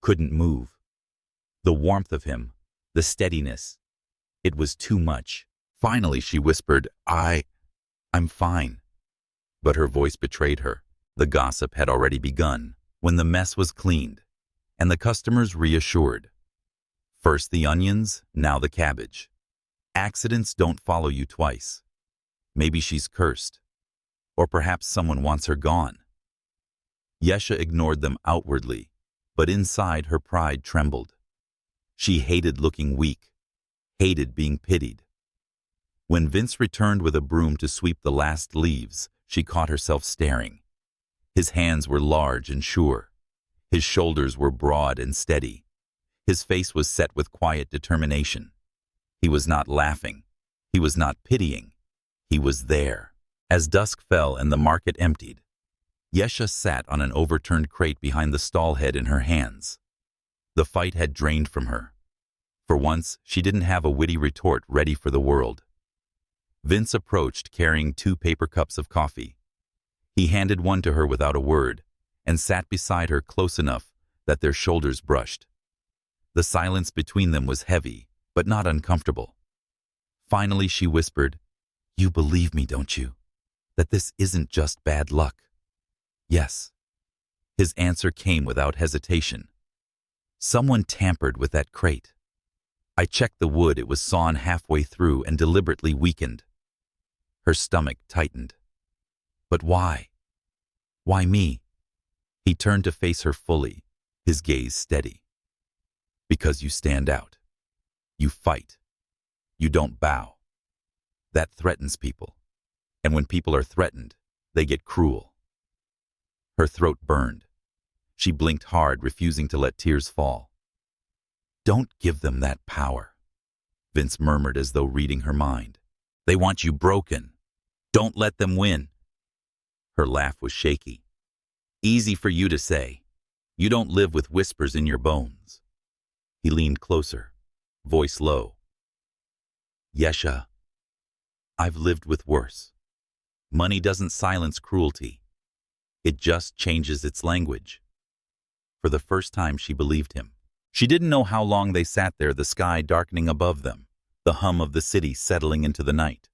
Speaker 1: couldn't move. The warmth of him, the steadiness, it was too much. Finally, she whispered, I'm fine." But her voice betrayed her. The gossip had already begun when the mess was cleaned, and the customers reassured. First the onions, now the cabbage. Accidents don't follow you twice. Maybe she's cursed. Or perhaps someone wants her gone. Yesha ignored them outwardly, but inside her pride trembled. She hated looking weak, hated being pitied. When Vince returned with a broom to sweep the last leaves, she caught herself staring. His hands were large and sure. His shoulders were broad and steady. His face was set with quiet determination. He was not laughing. He was not pitying. He was there. As dusk fell and the market emptied, Yesha sat on an overturned crate behind the stall head in her hands. The fight had drained from her. For once, she didn't have a witty retort ready for the world. Vince approached carrying 2 paper cups of coffee. He handed one to her without a word and sat beside her close enough that their shoulders brushed. The silence between them was heavy, but not uncomfortable. Finally, she whispered, "You believe me, don't you? That this isn't just bad luck?" "Yes." His answer came without hesitation. "Someone tampered with that crate. I checked the wood. It was sawn halfway through and deliberately weakened." Her stomach tightened. "But why? Why me?" He turned to face her fully, his gaze steady. "Because you stand out. You fight. You don't bow. That threatens people. And when people are threatened, they get cruel." Her throat burned. She blinked hard, refusing to let tears fall. "Don't give them that power," Vince murmured as though reading her mind. "They want you broken. Don't let them win." Her laugh was shaky. "Easy for you to say. You don't live with whispers in your bones." He leaned closer, voice low. "Yesha, I've lived with worse. Money doesn't silence cruelty. It just changes its language." For the first time, she believed him. She didn't know how long they sat there, the sky darkening above them, the hum of the city settling into the night.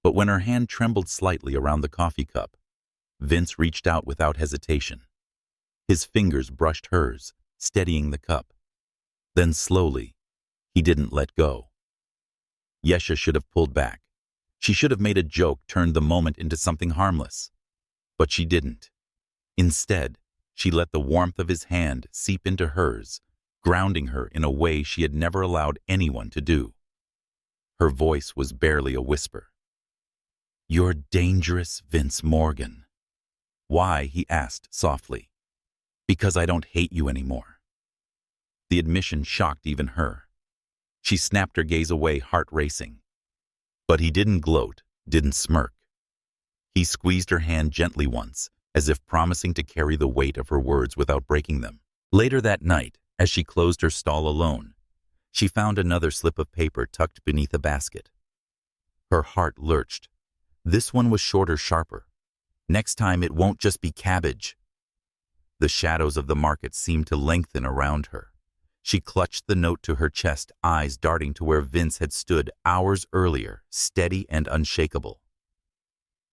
Speaker 1: But when her hand trembled slightly around the coffee cup, Vince reached out without hesitation. His fingers brushed hers, steadying the cup. Then slowly, he didn't let go. Yesha should have pulled back. She should have made a joke, turned the moment into something harmless. But she didn't. Instead, she let the warmth of his hand seep into hers, grounding her in a way she had never allowed anyone to do. Her voice was barely a whisper. "You're dangerous, Vince Morgan." "Why?" he asked softly. "Because I don't hate you anymore." The admission shocked even her. She snapped her gaze away, heart racing. But he didn't gloat, didn't smirk. He squeezed her hand gently once, as if promising to carry the weight of her words without breaking them. Later that night, as she closed her stall alone, she found another slip of paper tucked beneath a basket. Her heart lurched. This one was shorter, sharper. Next time it won't just be cabbage. The shadows of the market seemed to lengthen around her. She clutched the note to her chest, eyes darting to where Vince had stood hours earlier, steady and unshakable.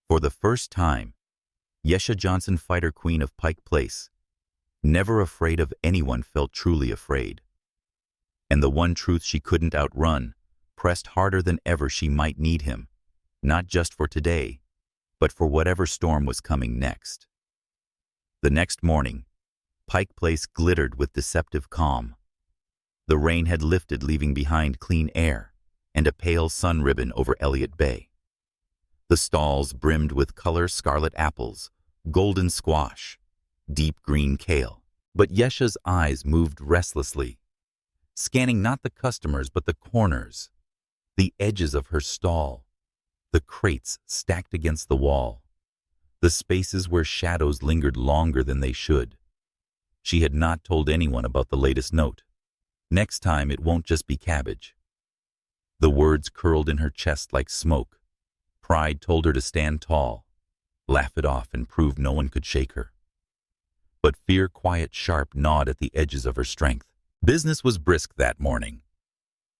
Speaker 1: For the first time, Yesha Johnson, fighter queen of Pike Place, never afraid of anyone, felt truly afraid. And the one truth she couldn't outrun pressed harder than ever. She might need him, not just for today, but for whatever storm was coming next. The next morning, Pike Place glittered with deceptive calm. The rain had lifted, leaving behind clean air and a pale sun ribbon over Elliott Bay. The stalls brimmed with color: scarlet apples, golden squash, deep green kale. But Yesha's eyes moved restlessly, scanning not the customers but the corners, the edges of her stall, the crates stacked against the wall, the spaces where shadows lingered longer than they should. She had not told anyone about the latest note. Next time it won't just be cabbage. The words curled in her chest like smoke. Pride told her to stand tall, laugh it off, and prove no one could shake her. But fear, quiet, sharp, gnawed at the edges of her strength. Business was brisk that morning.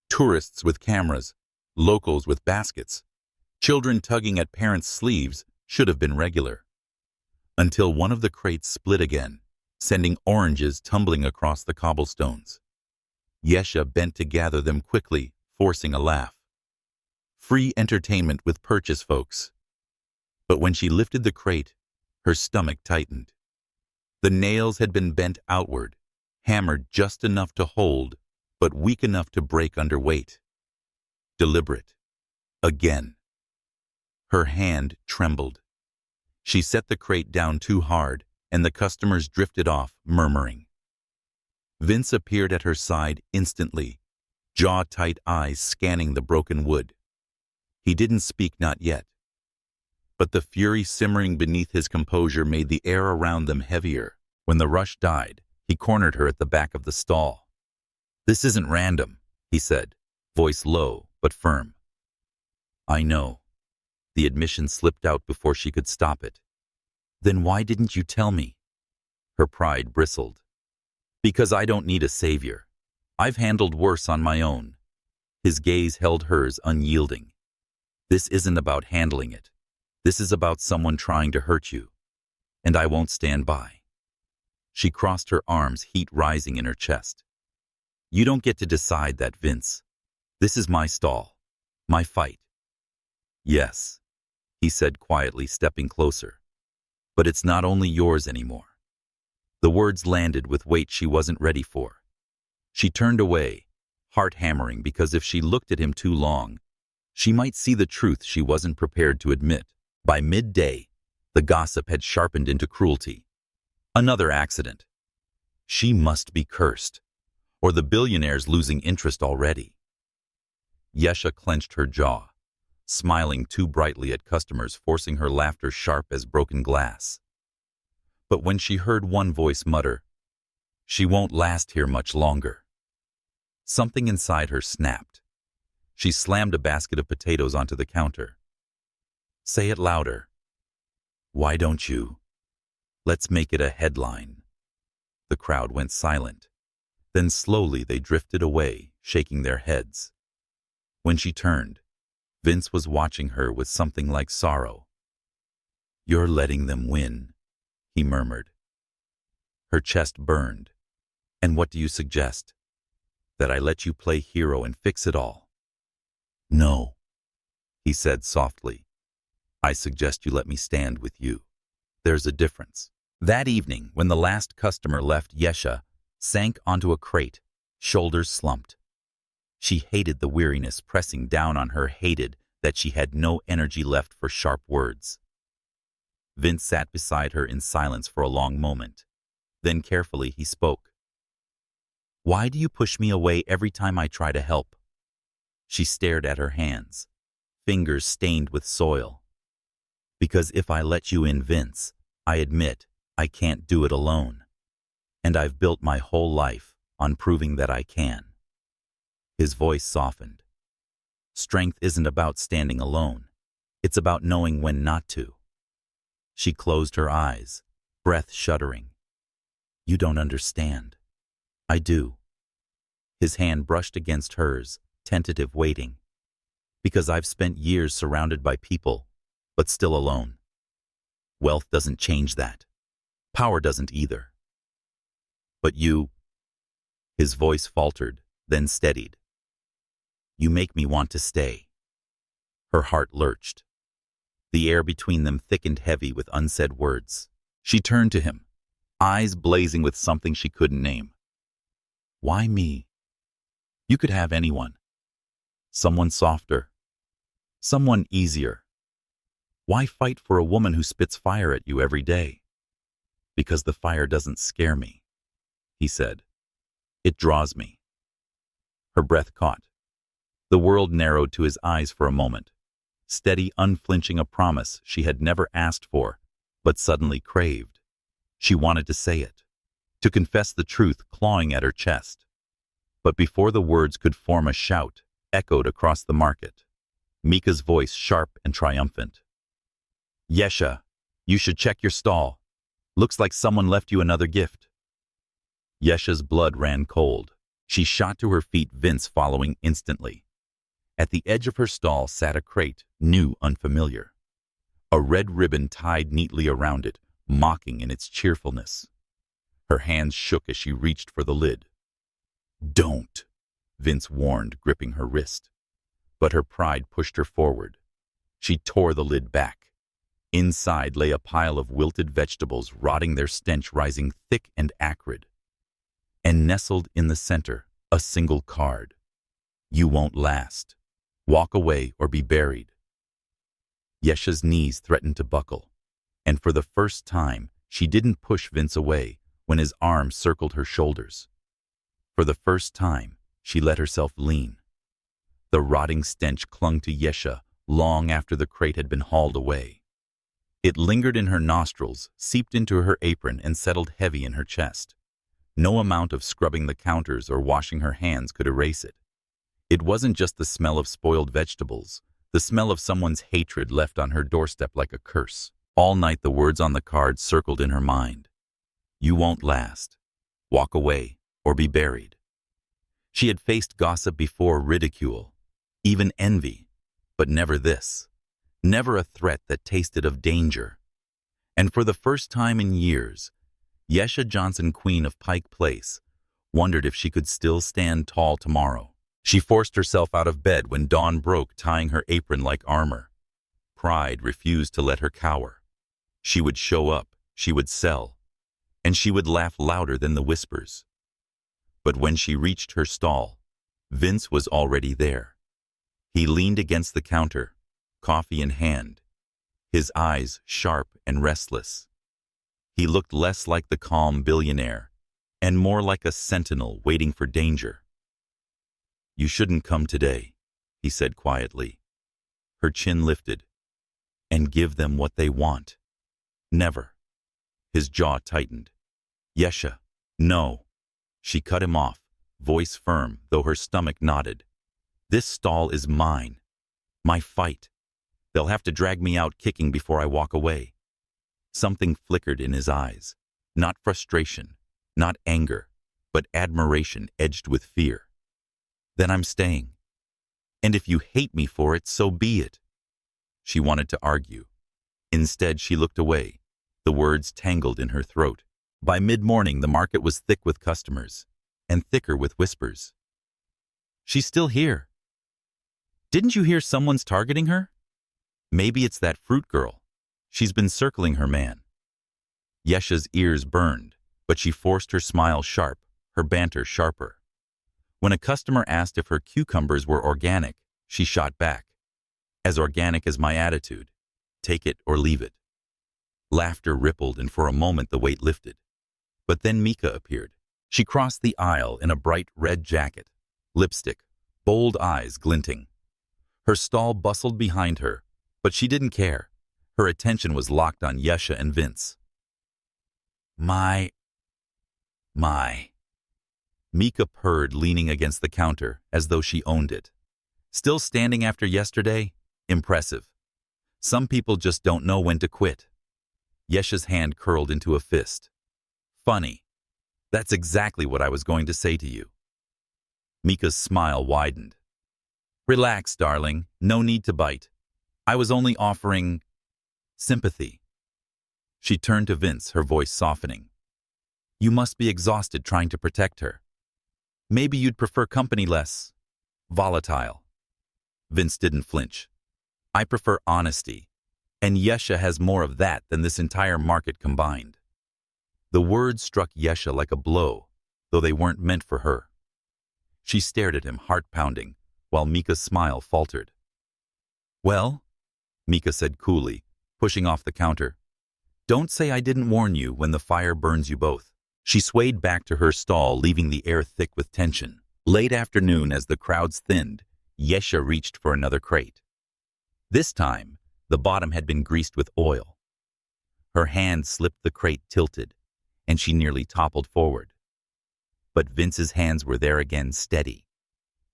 Speaker 1: Tourists with cameras, locals with baskets, children tugging at parents' sleeves should have been regular. Until one of the crates split again, sending oranges tumbling across the cobblestones. Yesha bent to gather them quickly, forcing a laugh. Free entertainment with purchase, folks. But when she lifted the crate, her stomach tightened. The nails had been bent outward, hammered just enough to hold, but weak enough to break under weight. Deliberate. Again. Her hand trembled. She set the crate down too hard, and the customers drifted off, murmuring. Vince appeared at her side instantly, jaw-tight eyes scanning the broken wood. He didn't speak, not yet. But the fury simmering beneath his composure made the air around them heavier. When the rush died, he cornered her at the back of the stall. "This isn't random," he said, voice low but firm. "I know." The admission slipped out before she could stop it. "Then why didn't you tell me?" Her pride bristled. "Because I don't need a savior. I've handled worse on my own." His gaze held hers unyielding. "This isn't about handling it. This is about someone trying to hurt you. And I won't stand by." She crossed her arms, heat rising in her chest. "You don't get to decide that, Vince. This is my stall. My fight." "Yes," he said quietly, stepping closer. "But it's not only yours anymore." The words landed with weight she wasn't ready for. She turned away, heart hammering, because if she looked at him too long, she might see the truth she wasn't prepared to admit. By midday, the gossip had sharpened into cruelty. Another accident. She must be cursed, or the billionaire's losing interest already. Yesha clenched her jaw, smiling too brightly at customers, forcing her laughter sharp as broken glass. But when she heard one voice mutter, "She won't last here much longer," something inside her snapped. She slammed a basket of potatoes onto the counter. "Say it louder." "Why don't you? Let's make it a headline." The crowd went silent. Then slowly they drifted away, shaking their heads. When she turned, Vince was watching her with something like sorrow. "You're letting them win," he murmured. Her chest burned. "And what do you suggest? That I let you play hero and fix it all?" "No," he said softly. "I suggest you let me stand with you. There's a difference." That evening, when the last customer left, Yesha sank onto a crate, shoulders slumped. She hated the weariness pressing down on her, hated that she had no energy left for sharp words. Vince sat beside her in silence for a long moment. Then carefully he spoke. "Why do you push me away every time I try to help?" She stared at her hands, fingers stained with soil. "Because if I let you in, Vince, I admit I can't do it alone. And I've built my whole life on proving that I can." His voice softened. "Strength isn't about standing alone. It's about knowing when not to." She closed her eyes, breath shuddering. "You don't understand." "I do." His hand brushed against hers, tentative, waiting. "Because I've spent years surrounded by people, but still alone. Wealth doesn't change that. Power doesn't either. But you—" His voice faltered, then steadied. "You make me want to stay." Her heart lurched. The air between them thickened heavy with unsaid words. She turned to him, eyes blazing with something she couldn't name. "Why me? You could have anyone. Someone softer. Someone easier. Why fight for a woman who spits fire at you every day?" "Because the fire doesn't scare me," he said. "It draws me." Her breath caught. The world narrowed to his eyes for a moment. Steady, unflinching, a promise she had never asked for, but suddenly craved. She wanted to say it, to confess the truth clawing at her chest. But before the words could form, a shout echoed across the market. Mika's voice, sharp and triumphant. "Yesha, you should check your stall. Looks like someone left you another gift." Yesha's blood ran cold. She shot to her feet, Vince following instantly. At the edge of her stall sat a crate, new, unfamiliar. A red ribbon tied neatly around it, mocking in its cheerfulness. Her hands shook as she reached for the lid. "Don't," Vince warned, gripping her wrist. But her pride pushed her forward. She tore the lid back. Inside lay a pile of wilted vegetables, rotting, their stench rising thick and acrid. And nestled in the center, a single card. "You won't last. Walk away or be buried." Yesha's knees threatened to buckle, and for the first time, she didn't push Vince away when his arms circled her shoulders. For the first time, she let herself lean. The rotting stench clung to Yesha long after the crate had been hauled away. It lingered in her nostrils, seeped into her apron, and settled heavy in her chest. No amount of scrubbing the counters or washing her hands could erase it. It wasn't just the smell of spoiled vegetables, the smell of someone's hatred left on her doorstep like a curse. All night the words on the card circled in her mind. "You won't last. Walk away or be buried." She had faced gossip before, ridicule, even envy, but never this. Never a threat that tasted of danger. And for the first time in years, Yesha Johnson, queen of Pike Place, wondered if she could still stand tall tomorrow. She forced herself out of bed when dawn broke, tying her apron like armor. Pride refused to let her cower. She would show up, she would sell, and she would laugh louder than the whispers. But when she reached her stall, Vince was already there. He leaned against the counter, coffee in hand, his eyes sharp and restless. He looked less like the calm billionaire and more like a sentinel waiting for danger. "You shouldn't come today," he said quietly. Her chin lifted. "And give them what they want." "Never." His jaw tightened. "Yesha, no." She cut him off, voice firm, though her stomach nodded. "This stall is mine. My fight. They'll have to drag me out kicking before I walk away." Something flickered in his eyes. Not frustration, not anger, but admiration edged with fear. "Then I'm staying. And if you hate me for it, so be it." She wanted to argue. Instead, she looked away. The words tangled in her throat. By mid-morning, the market was thick with customers, and thicker with whispers. "She's still here. Didn't you hear someone's targeting her? Maybe it's that fruit girl. She's been circling her man." Yesha's ears burned, but she forced her smile sharp, her banter sharper. When a customer asked if her cucumbers were organic, she shot back. "As organic as my attitude. Take it or leave it." Laughter rippled, and for a moment the weight lifted. But then Mika appeared. She crossed the aisle in a bright red jacket, lipstick, bold eyes glinting. Her stall bustled behind her, but she didn't care. Her attention was locked on Yesha and Vince. My. Mika purred, leaning against the counter, as though she owned it. "Still standing after yesterday? Impressive. Some people just don't know when to quit." Yesha's hand curled into a fist. "Funny. That's exactly what I was going to say to you." Mika's smile widened. "Relax, darling. No need to bite. I was only offering sympathy." She turned to Vince, her voice softening. "You must be exhausted trying to protect her. Maybe you'd prefer company less volatile." Vince didn't flinch. "I prefer honesty, and Yesha has more of that than this entire market combined." The words struck Yesha like a blow, though they weren't meant for her. She stared at him, heart pounding, while Mika's smile faltered. "Well," Mika said coolly, pushing off the counter, "don't say I didn't warn you when the fire burns you both." She swayed back to her stall, leaving the air thick with tension. Late afternoon, as the crowds thinned, Yesha reached for another crate. This time, the bottom had been greased with oil. Her hand slipped, the crate tilted, and she nearly toppled forward. But Vince's hands were there again, steady,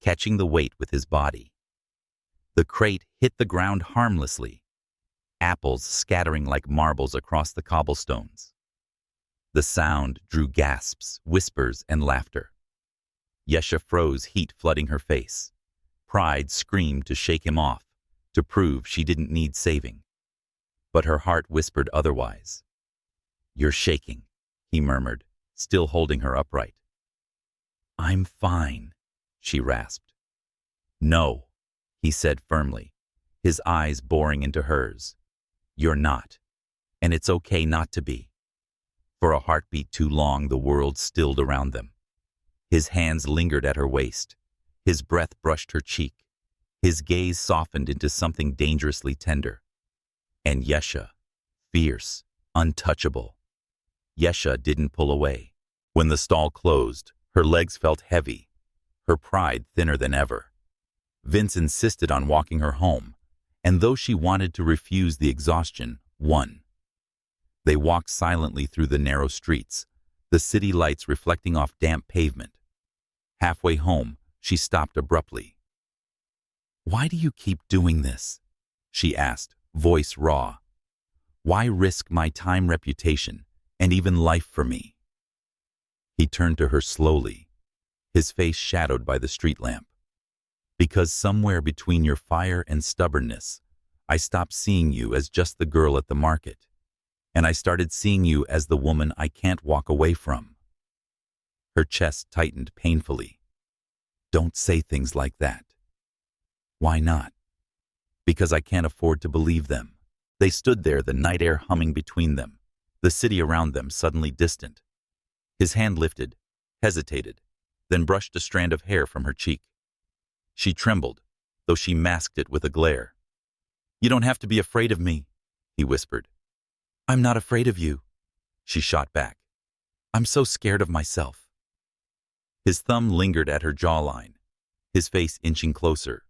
Speaker 1: catching the weight with his body. The crate hit the ground harmlessly, apples scattering like marbles across the cobblestones. The sound drew gasps, whispers, and laughter. Yesha froze, heat flooding her face. Pride screamed to shake him off, to prove she didn't need saving. But her heart whispered otherwise. "You're shaking," he murmured, still holding her upright. "I'm fine," she rasped. "No," he said firmly, his eyes boring into hers. You're not. And it's okay not to be. For a heartbeat too long, the world stilled around them. His hands lingered at her waist. His breath brushed her cheek. His gaze softened into something dangerously tender. And Yesha, fierce, untouchable. Yesha didn't pull away. When the stall closed, her legs felt heavy, her pride thinner than ever. Vince insisted on walking her home, and though she wanted to refuse, the exhaustion won. They walked silently through the narrow streets, the city lights reflecting off damp pavement. Halfway home, she stopped abruptly. "Why do you keep doing this?" she asked, voice raw. "Why risk my time, reputation, and even life for me?" He turned to her slowly, his face shadowed by the street lamp. "Because somewhere between your fire and stubbornness, I stopped seeing you as just the girl at the market, and I started seeing you as the woman I can't walk away from." Her chest tightened painfully. "Don't say things like that." "Why not?" "Because I can't afford to believe them." They stood there, the night air humming between them, the city around them suddenly distant. His hand lifted, hesitated, then brushed a strand of hair from her cheek. She trembled, though she masked it with a glare. "You don't have to be afraid of me," he whispered. "I'm not afraid of you," she shot back. "I'm so scared of myself." His thumb lingered at her jawline, his face inching closer,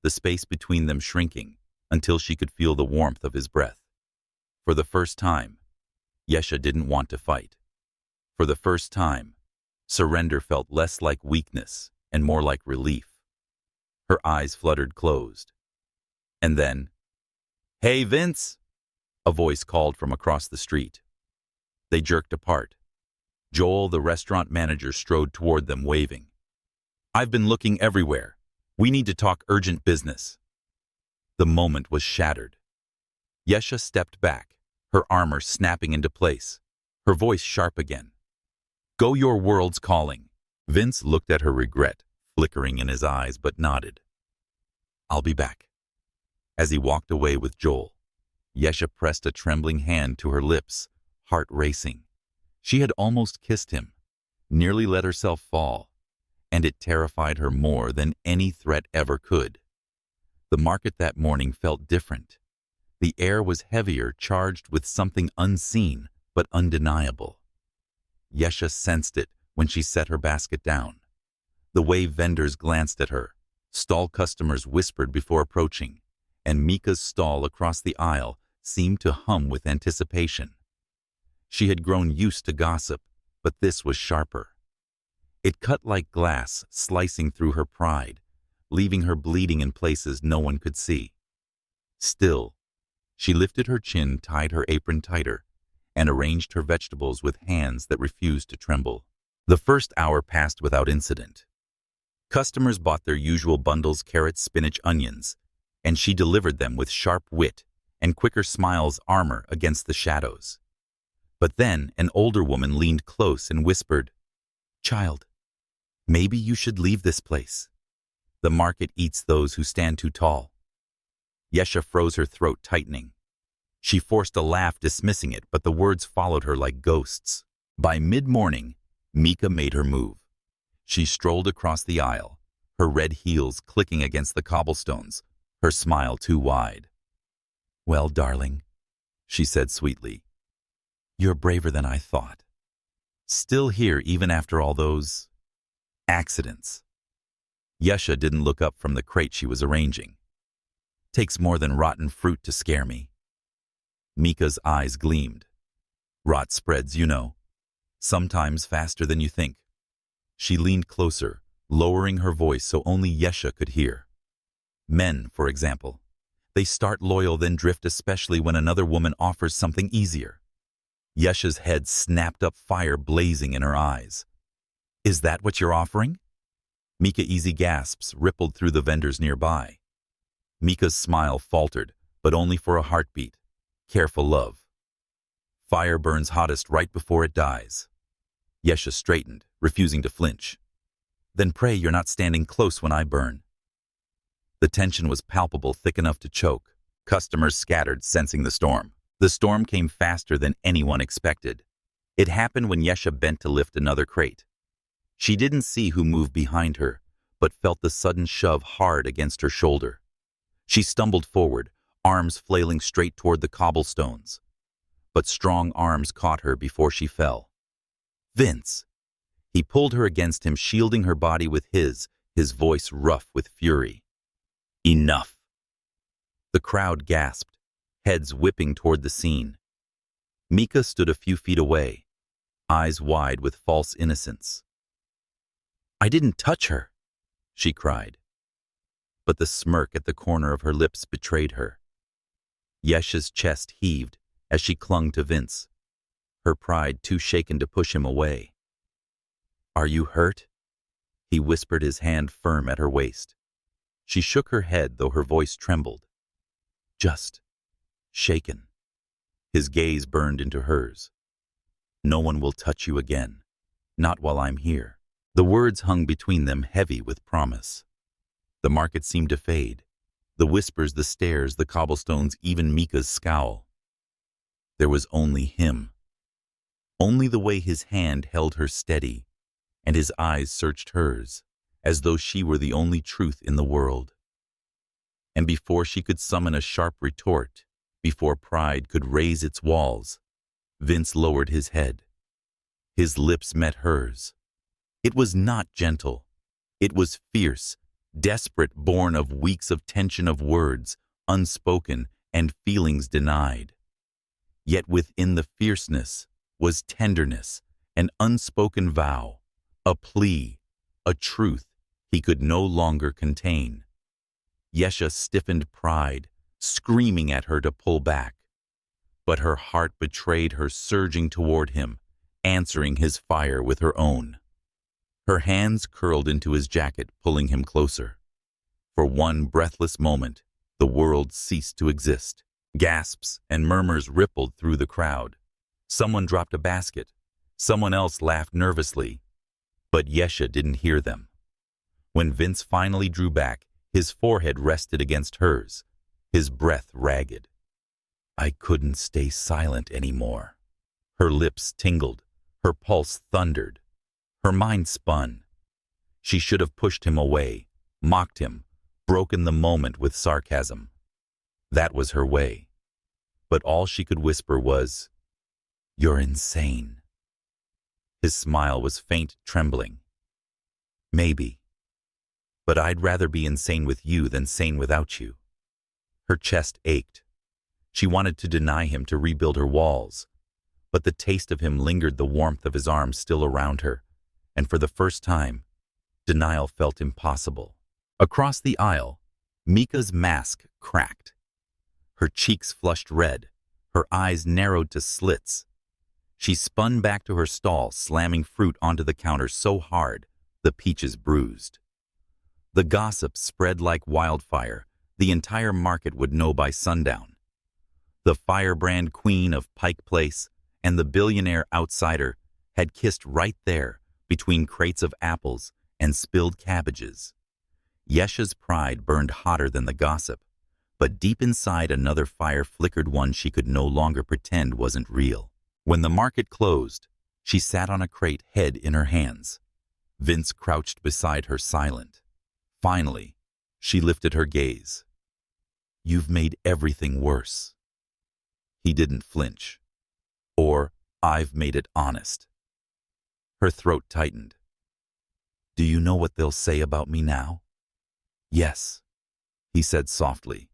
Speaker 1: the space between them shrinking until she could feel the warmth of his breath. For the first time, Yesha didn't want to fight. For the first time, surrender felt less like weakness and more like relief. Her eyes fluttered closed. And then, "Hey, Vince!" a voice called from across the street. They jerked apart. Joel, the restaurant manager, strode toward them, waving. "I've been looking everywhere. We need to talk urgent business." The moment was shattered. Yesha stepped back, her armor snapping into place, her voice sharp again. "Go, your world's calling." Vince looked at her, regret flickering in his eyes, but nodded. "I'll be back." As he walked away with Joel, Yesha pressed a trembling hand to her lips, heart racing. She had almost kissed him, nearly let herself fall, and it terrified her more than any threat ever could. The market that morning felt different. The air was heavier, charged with something unseen but undeniable. Yesha sensed it when she set her basket down. The way vendors glanced at her, stall customers whispered before approaching, and Mika's stall across the aisle seemed to hum with anticipation. She had grown used to gossip, but this was sharper. It cut like glass, slicing through her pride, leaving her bleeding in places no one could see. Still, she lifted her chin, tied her apron tighter, and arranged her vegetables with hands that refused to tremble. The first hour passed without incident. Customers bought their usual bundles, carrots, spinach, onions, and she delivered them with sharp wit and quicker smiles, armor against the shadows. But then an older woman leaned close and whispered, "Child, maybe you should leave this place. The market eats those who stand too tall." Yesha froze, her throat tightening. She forced a laugh, dismissing it, but the words followed her like ghosts. By mid-morning, Mika made her move. She strolled across the aisle, her red heels clicking against the cobblestones, her smile too wide. "Well, darling," she said sweetly, "you're braver than I thought. Still here even after all those accidents." Yesha didn't look up from the crate she was arranging. "Takes more than rotten fruit to scare me." Mika's eyes gleamed. "Rot spreads, you know. Sometimes faster than you think." She leaned closer, lowering her voice so only Yesha could hear. "Men, for example. They start loyal, then drift, especially when another woman offers something easier." Yesha's head snapped up, fire blazing in her eyes. "Is that what you're offering?" Mika easy gasps rippled through the vendors nearby. Mika's smile faltered, but only for a heartbeat. Careful, love. Fire burns hottest right before it dies. Yesha straightened, refusing to flinch. "Then pray you're not standing close when I burn." The tension was palpable, thick enough to choke. Customers scattered, sensing the storm. The storm came faster than anyone expected. It happened when Yesha bent to lift another crate. She didn't see who moved behind her, but felt the sudden shove hard against her shoulder. She stumbled forward, arms flailing straight toward the cobblestones. But strong arms caught her before she fell. Vince! He pulled her against him, shielding her body with his voice rough with fury. Enough! The crowd gasped, heads whipping toward the scene. Mika stood a few feet away, eyes wide with false innocence. "I didn't touch her," she cried. But the smirk at the corner of her lips betrayed her. Yesha's chest heaved as she clung to Vince, her pride too shaken to push him away. "Are you hurt?" He whispered, his hand firm at her waist. She shook her head, though her voice trembled. "Just shaken." His gaze burned into hers. "No one will touch you again. Not while I'm here." The words hung between them, heavy with promise. The market seemed to fade. The whispers, the stares, the cobblestones, even Mika's scowl. There was only him. Only the way his hand held her steady, and his eyes searched hers, as though she were the only truth in the world. And before she could summon a sharp retort, before pride could raise its walls, Vince lowered his head. His lips met hers. It was not gentle. It was fierce, desperate, born of weeks of tension, of words unspoken and feelings denied. Yet within the fierceness was tenderness, an unspoken vow, a plea, a truth he could no longer contain. Yesha stiffened pride, screaming at her to pull back. But her heart betrayed her, surging toward him, answering his fire with her own. Her hands curled into his jacket, pulling him closer. For one breathless moment, the world ceased to exist. Gasps and murmurs rippled through the crowd. Someone dropped a basket. Someone else laughed nervously. But Yesha didn't hear them. When Vince finally drew back, his forehead rested against hers, his breath ragged. "I couldn't stay silent anymore." Her lips tingled, her pulse thundered. Her mind spun. She should have pushed him away, mocked him, broken the moment with sarcasm. That was her way. But all she could whisper was, "You're insane." His smile was faint, trembling. "Maybe. But I'd rather be insane with you than sane without you." Her chest ached. She wanted to deny him, to rebuild her walls. But the taste of him lingered, the warmth of his arms still around her. And for the first time, denial felt impossible. Across the aisle, Mika's mask cracked. Her cheeks flushed red, her eyes narrowed to slits. She spun back to her stall, slamming fruit onto the counter so hard the peaches bruised. The gossip spread like wildfire. The entire market would know by sundown. The firebrand queen of Pike Place and the billionaire outsider had kissed right there, between crates of apples and spilled cabbages. Yesha's pride burned hotter than the gossip, but deep inside another fire flickered, one she could no longer pretend wasn't real. When the market closed, she sat on a crate, head in her hands. Vince crouched beside her, silent. Finally, she lifted her gaze. "You've made everything worse." He didn't flinch. "Or I've made it honest." Her throat tightened. "Do you know what they'll say about me now?" "Yes," he said softly.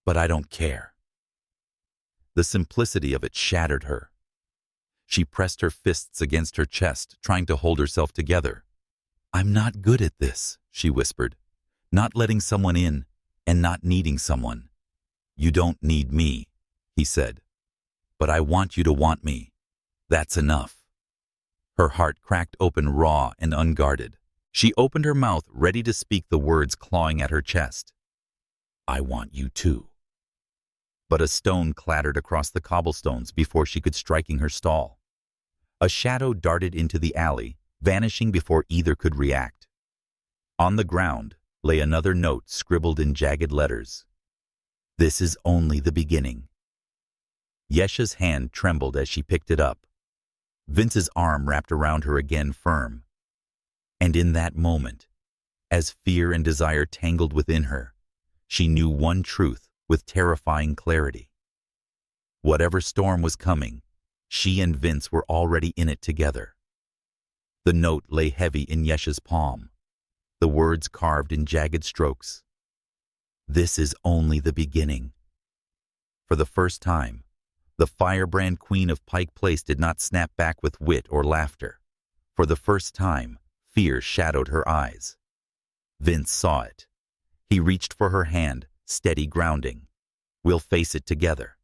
Speaker 1: "But I don't care." The simplicity of it shattered her. She pressed her fists against her chest, trying to hold herself together. "I'm not good at this," she whispered. "Not letting someone in and not needing someone." "You don't need me," he said. "But I want you to want me. That's enough." Her heart cracked open, raw and unguarded. She opened her mouth, ready to speak, the words clawing at her chest. "I want you too." But a stone clattered across the cobblestones before she could striking her stall. A shadow darted into the alley, vanishing before either could react. On the ground, lay another note scribbled in jagged letters. This is only the beginning. Yesha's hand trembled as she picked it up. Vince's arm wrapped around her again firm. And in that moment, as fear and desire tangled within her, she knew one truth with terrifying clarity. Whatever storm was coming, she and Vince were already in it together. The note lay heavy in Yesha's palm, the words carved in jagged strokes. This is only the beginning. For the first time, the firebrand queen of Pike Place did not snap back with wit or laughter. For the first time, fear shadowed her eyes. Vince saw it. He reached for her hand, steady grounding. We'll face it together.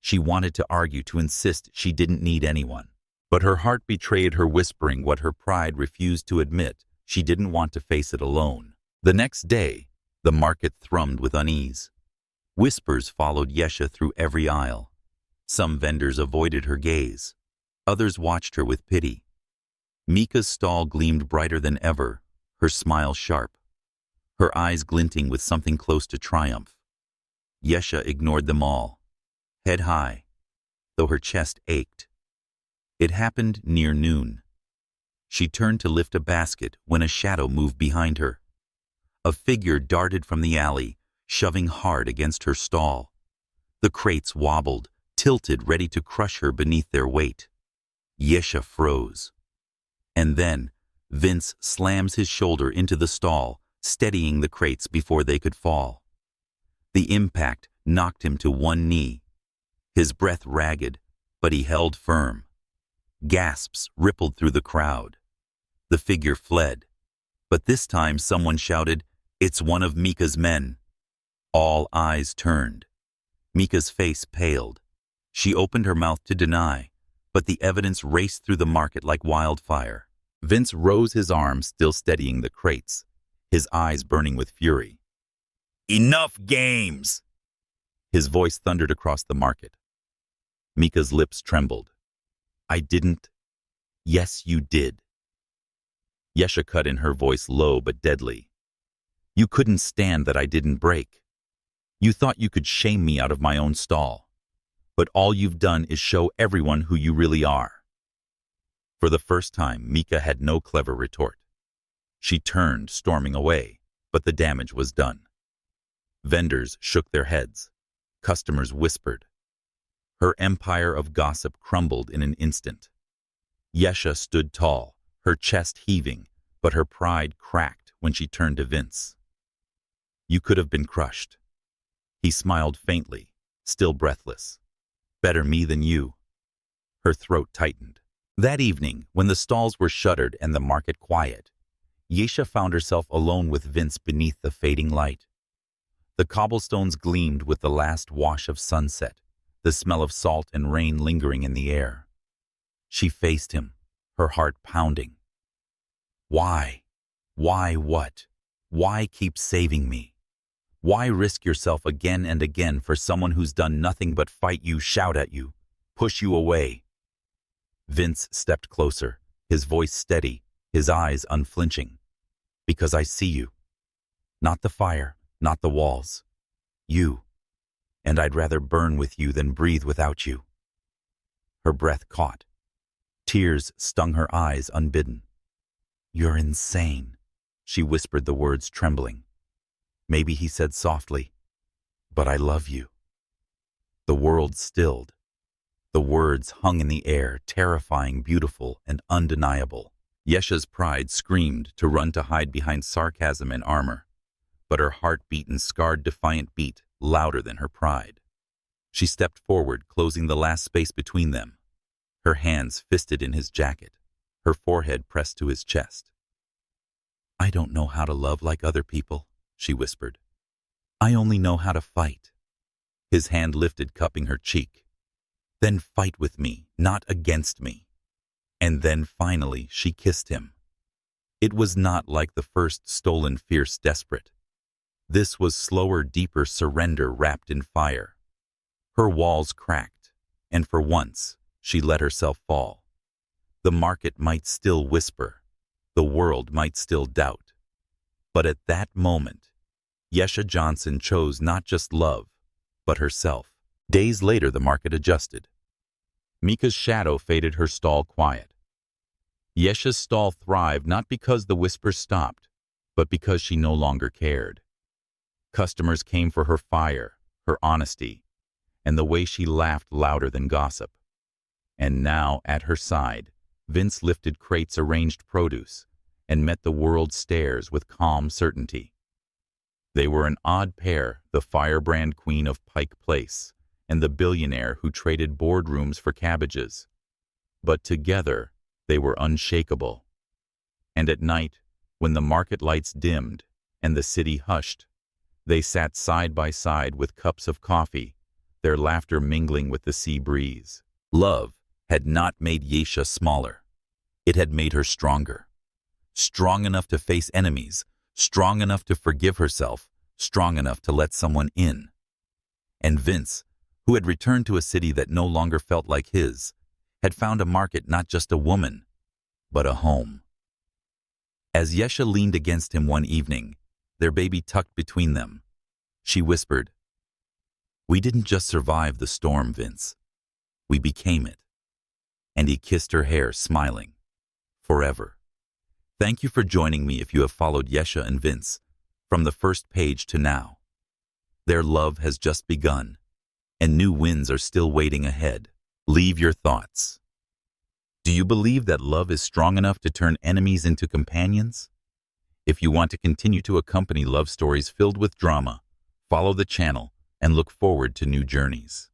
Speaker 1: She wanted to argue, to insist she didn't need anyone. But her heart betrayed her, whispering what her pride refused to admit. She didn't want to face it alone. The next day, the market thrummed with unease. Whispers followed Yesha through every aisle. Some vendors avoided her gaze. Others watched her with pity. Mika's stall gleamed brighter than ever, her smile sharp, her eyes glinting with something close to triumph. Yesha ignored them all, head high, though her chest ached. It happened near noon. She turned to lift a basket when a shadow moved behind her. A figure darted from the alley, shoving hard against her stall. The crates wobbled, tilted, ready to crush her beneath their weight. Yesha froze. And then, Vince slams his shoulder into the stall, steadying the crates before they could fall. The impact knocked him to one knee. His breath ragged, but he held firm. Gasps rippled through the crowd. The figure fled, but this time someone shouted, "It's one of Mika's men." All eyes turned. Mika's face paled. She opened her mouth to deny, but the evidence raced through the market like wildfire. Vince rose his arm, still steadying the crates, his eyes burning with fury. "Enough games!" His voice thundered across the market. Mika's lips trembled. "I didn't." "Yes, you did." Yesha cut in, her voice low but deadly. "You couldn't stand that I didn't break. You thought you could shame me out of my own stall. But all you've done is show everyone who you really are." For the first time, Mika had no clever retort. She turned, storming away, but the damage was done. Vendors shook their heads. Customers whispered. Her empire of gossip crumbled in an instant. Yesha stood tall, her chest heaving, but her pride cracked when she turned to Vince. "You could have been crushed." He smiled faintly, still breathless. "Better me than you." Her throat tightened. That evening, when the stalls were shuttered and the market quiet, Yesha found herself alone with Vince beneath the fading light. The cobblestones gleamed with the last wash of sunset, the smell of salt and rain lingering in the air. She faced him, her heart pounding. "Why? Why what? Why keep saving me? Why risk yourself again and again for someone who's done nothing but fight you, shout at you, push you away?" Vince stepped closer, his voice steady, his eyes unflinching. "Because I see you. Not the fire, not the walls. You. And I'd rather burn with you than breathe without you." Her breath caught. Tears stung her eyes unbidden. "You're insane," she whispered the words, trembling. Maybe he said softly, "But I love you." The world stilled. The words hung in the air, terrifying, beautiful, and undeniable. Yesha's pride screamed to run to hide behind sarcasm and armor, but her heart beat in scarred, defiant beat, louder than her pride. She stepped forward, closing the last space between them, her hands fisted in his jacket, her forehead pressed to his chest. "I don't know how to love like other people," she whispered. "I only know how to fight." His hand lifted, cupping her cheek. "Then fight with me, not against me." And then finally she kissed him. It was not like the first, stolen, fierce, desperate. This was slower, deeper surrender wrapped in fire. Her walls cracked, and for once she let herself fall. The market might still whisper. The world might still doubt. But at that moment, Yesha Johnson chose not just love, but herself. Days later, the market adjusted. Mika's shadow faded, her stall quiet. Yesha's stall thrived not because the whispers stopped, but because she no longer cared. Customers came for her fire, her honesty, and the way she laughed louder than gossip. And now, at her side, Vince lifted crates, arranged produce, and met the world's stares with calm certainty. They were an odd pair, the firebrand queen of Pike Place and the billionaire who traded boardrooms for cabbages. But together, they were unshakable. And at night, when the market lights dimmed and the city hushed, they sat side by side with cups of coffee, their laughter mingling with the sea breeze. Love had not made Yesha smaller. It had made her stronger. Strong enough to face enemies, strong enough to forgive herself, strong enough to let someone in. And Vince, who had returned to a city that no longer felt like his, had found a market, not just a woman, but a home. As Yesha leaned against him one evening, their baby tucked between them, she whispered, "We didn't just survive the storm, Vince. We became it." And he kissed her hair, smiling. Forever. Thank you for joining me if you have followed Yesha and Vince from the first page to now. Their love has just begun, and new winds are still waiting ahead. Leave your thoughts. Do you believe that love is strong enough to turn enemies into companions? If you want to continue to accompany love stories filled with drama, follow the channel and look forward to new journeys.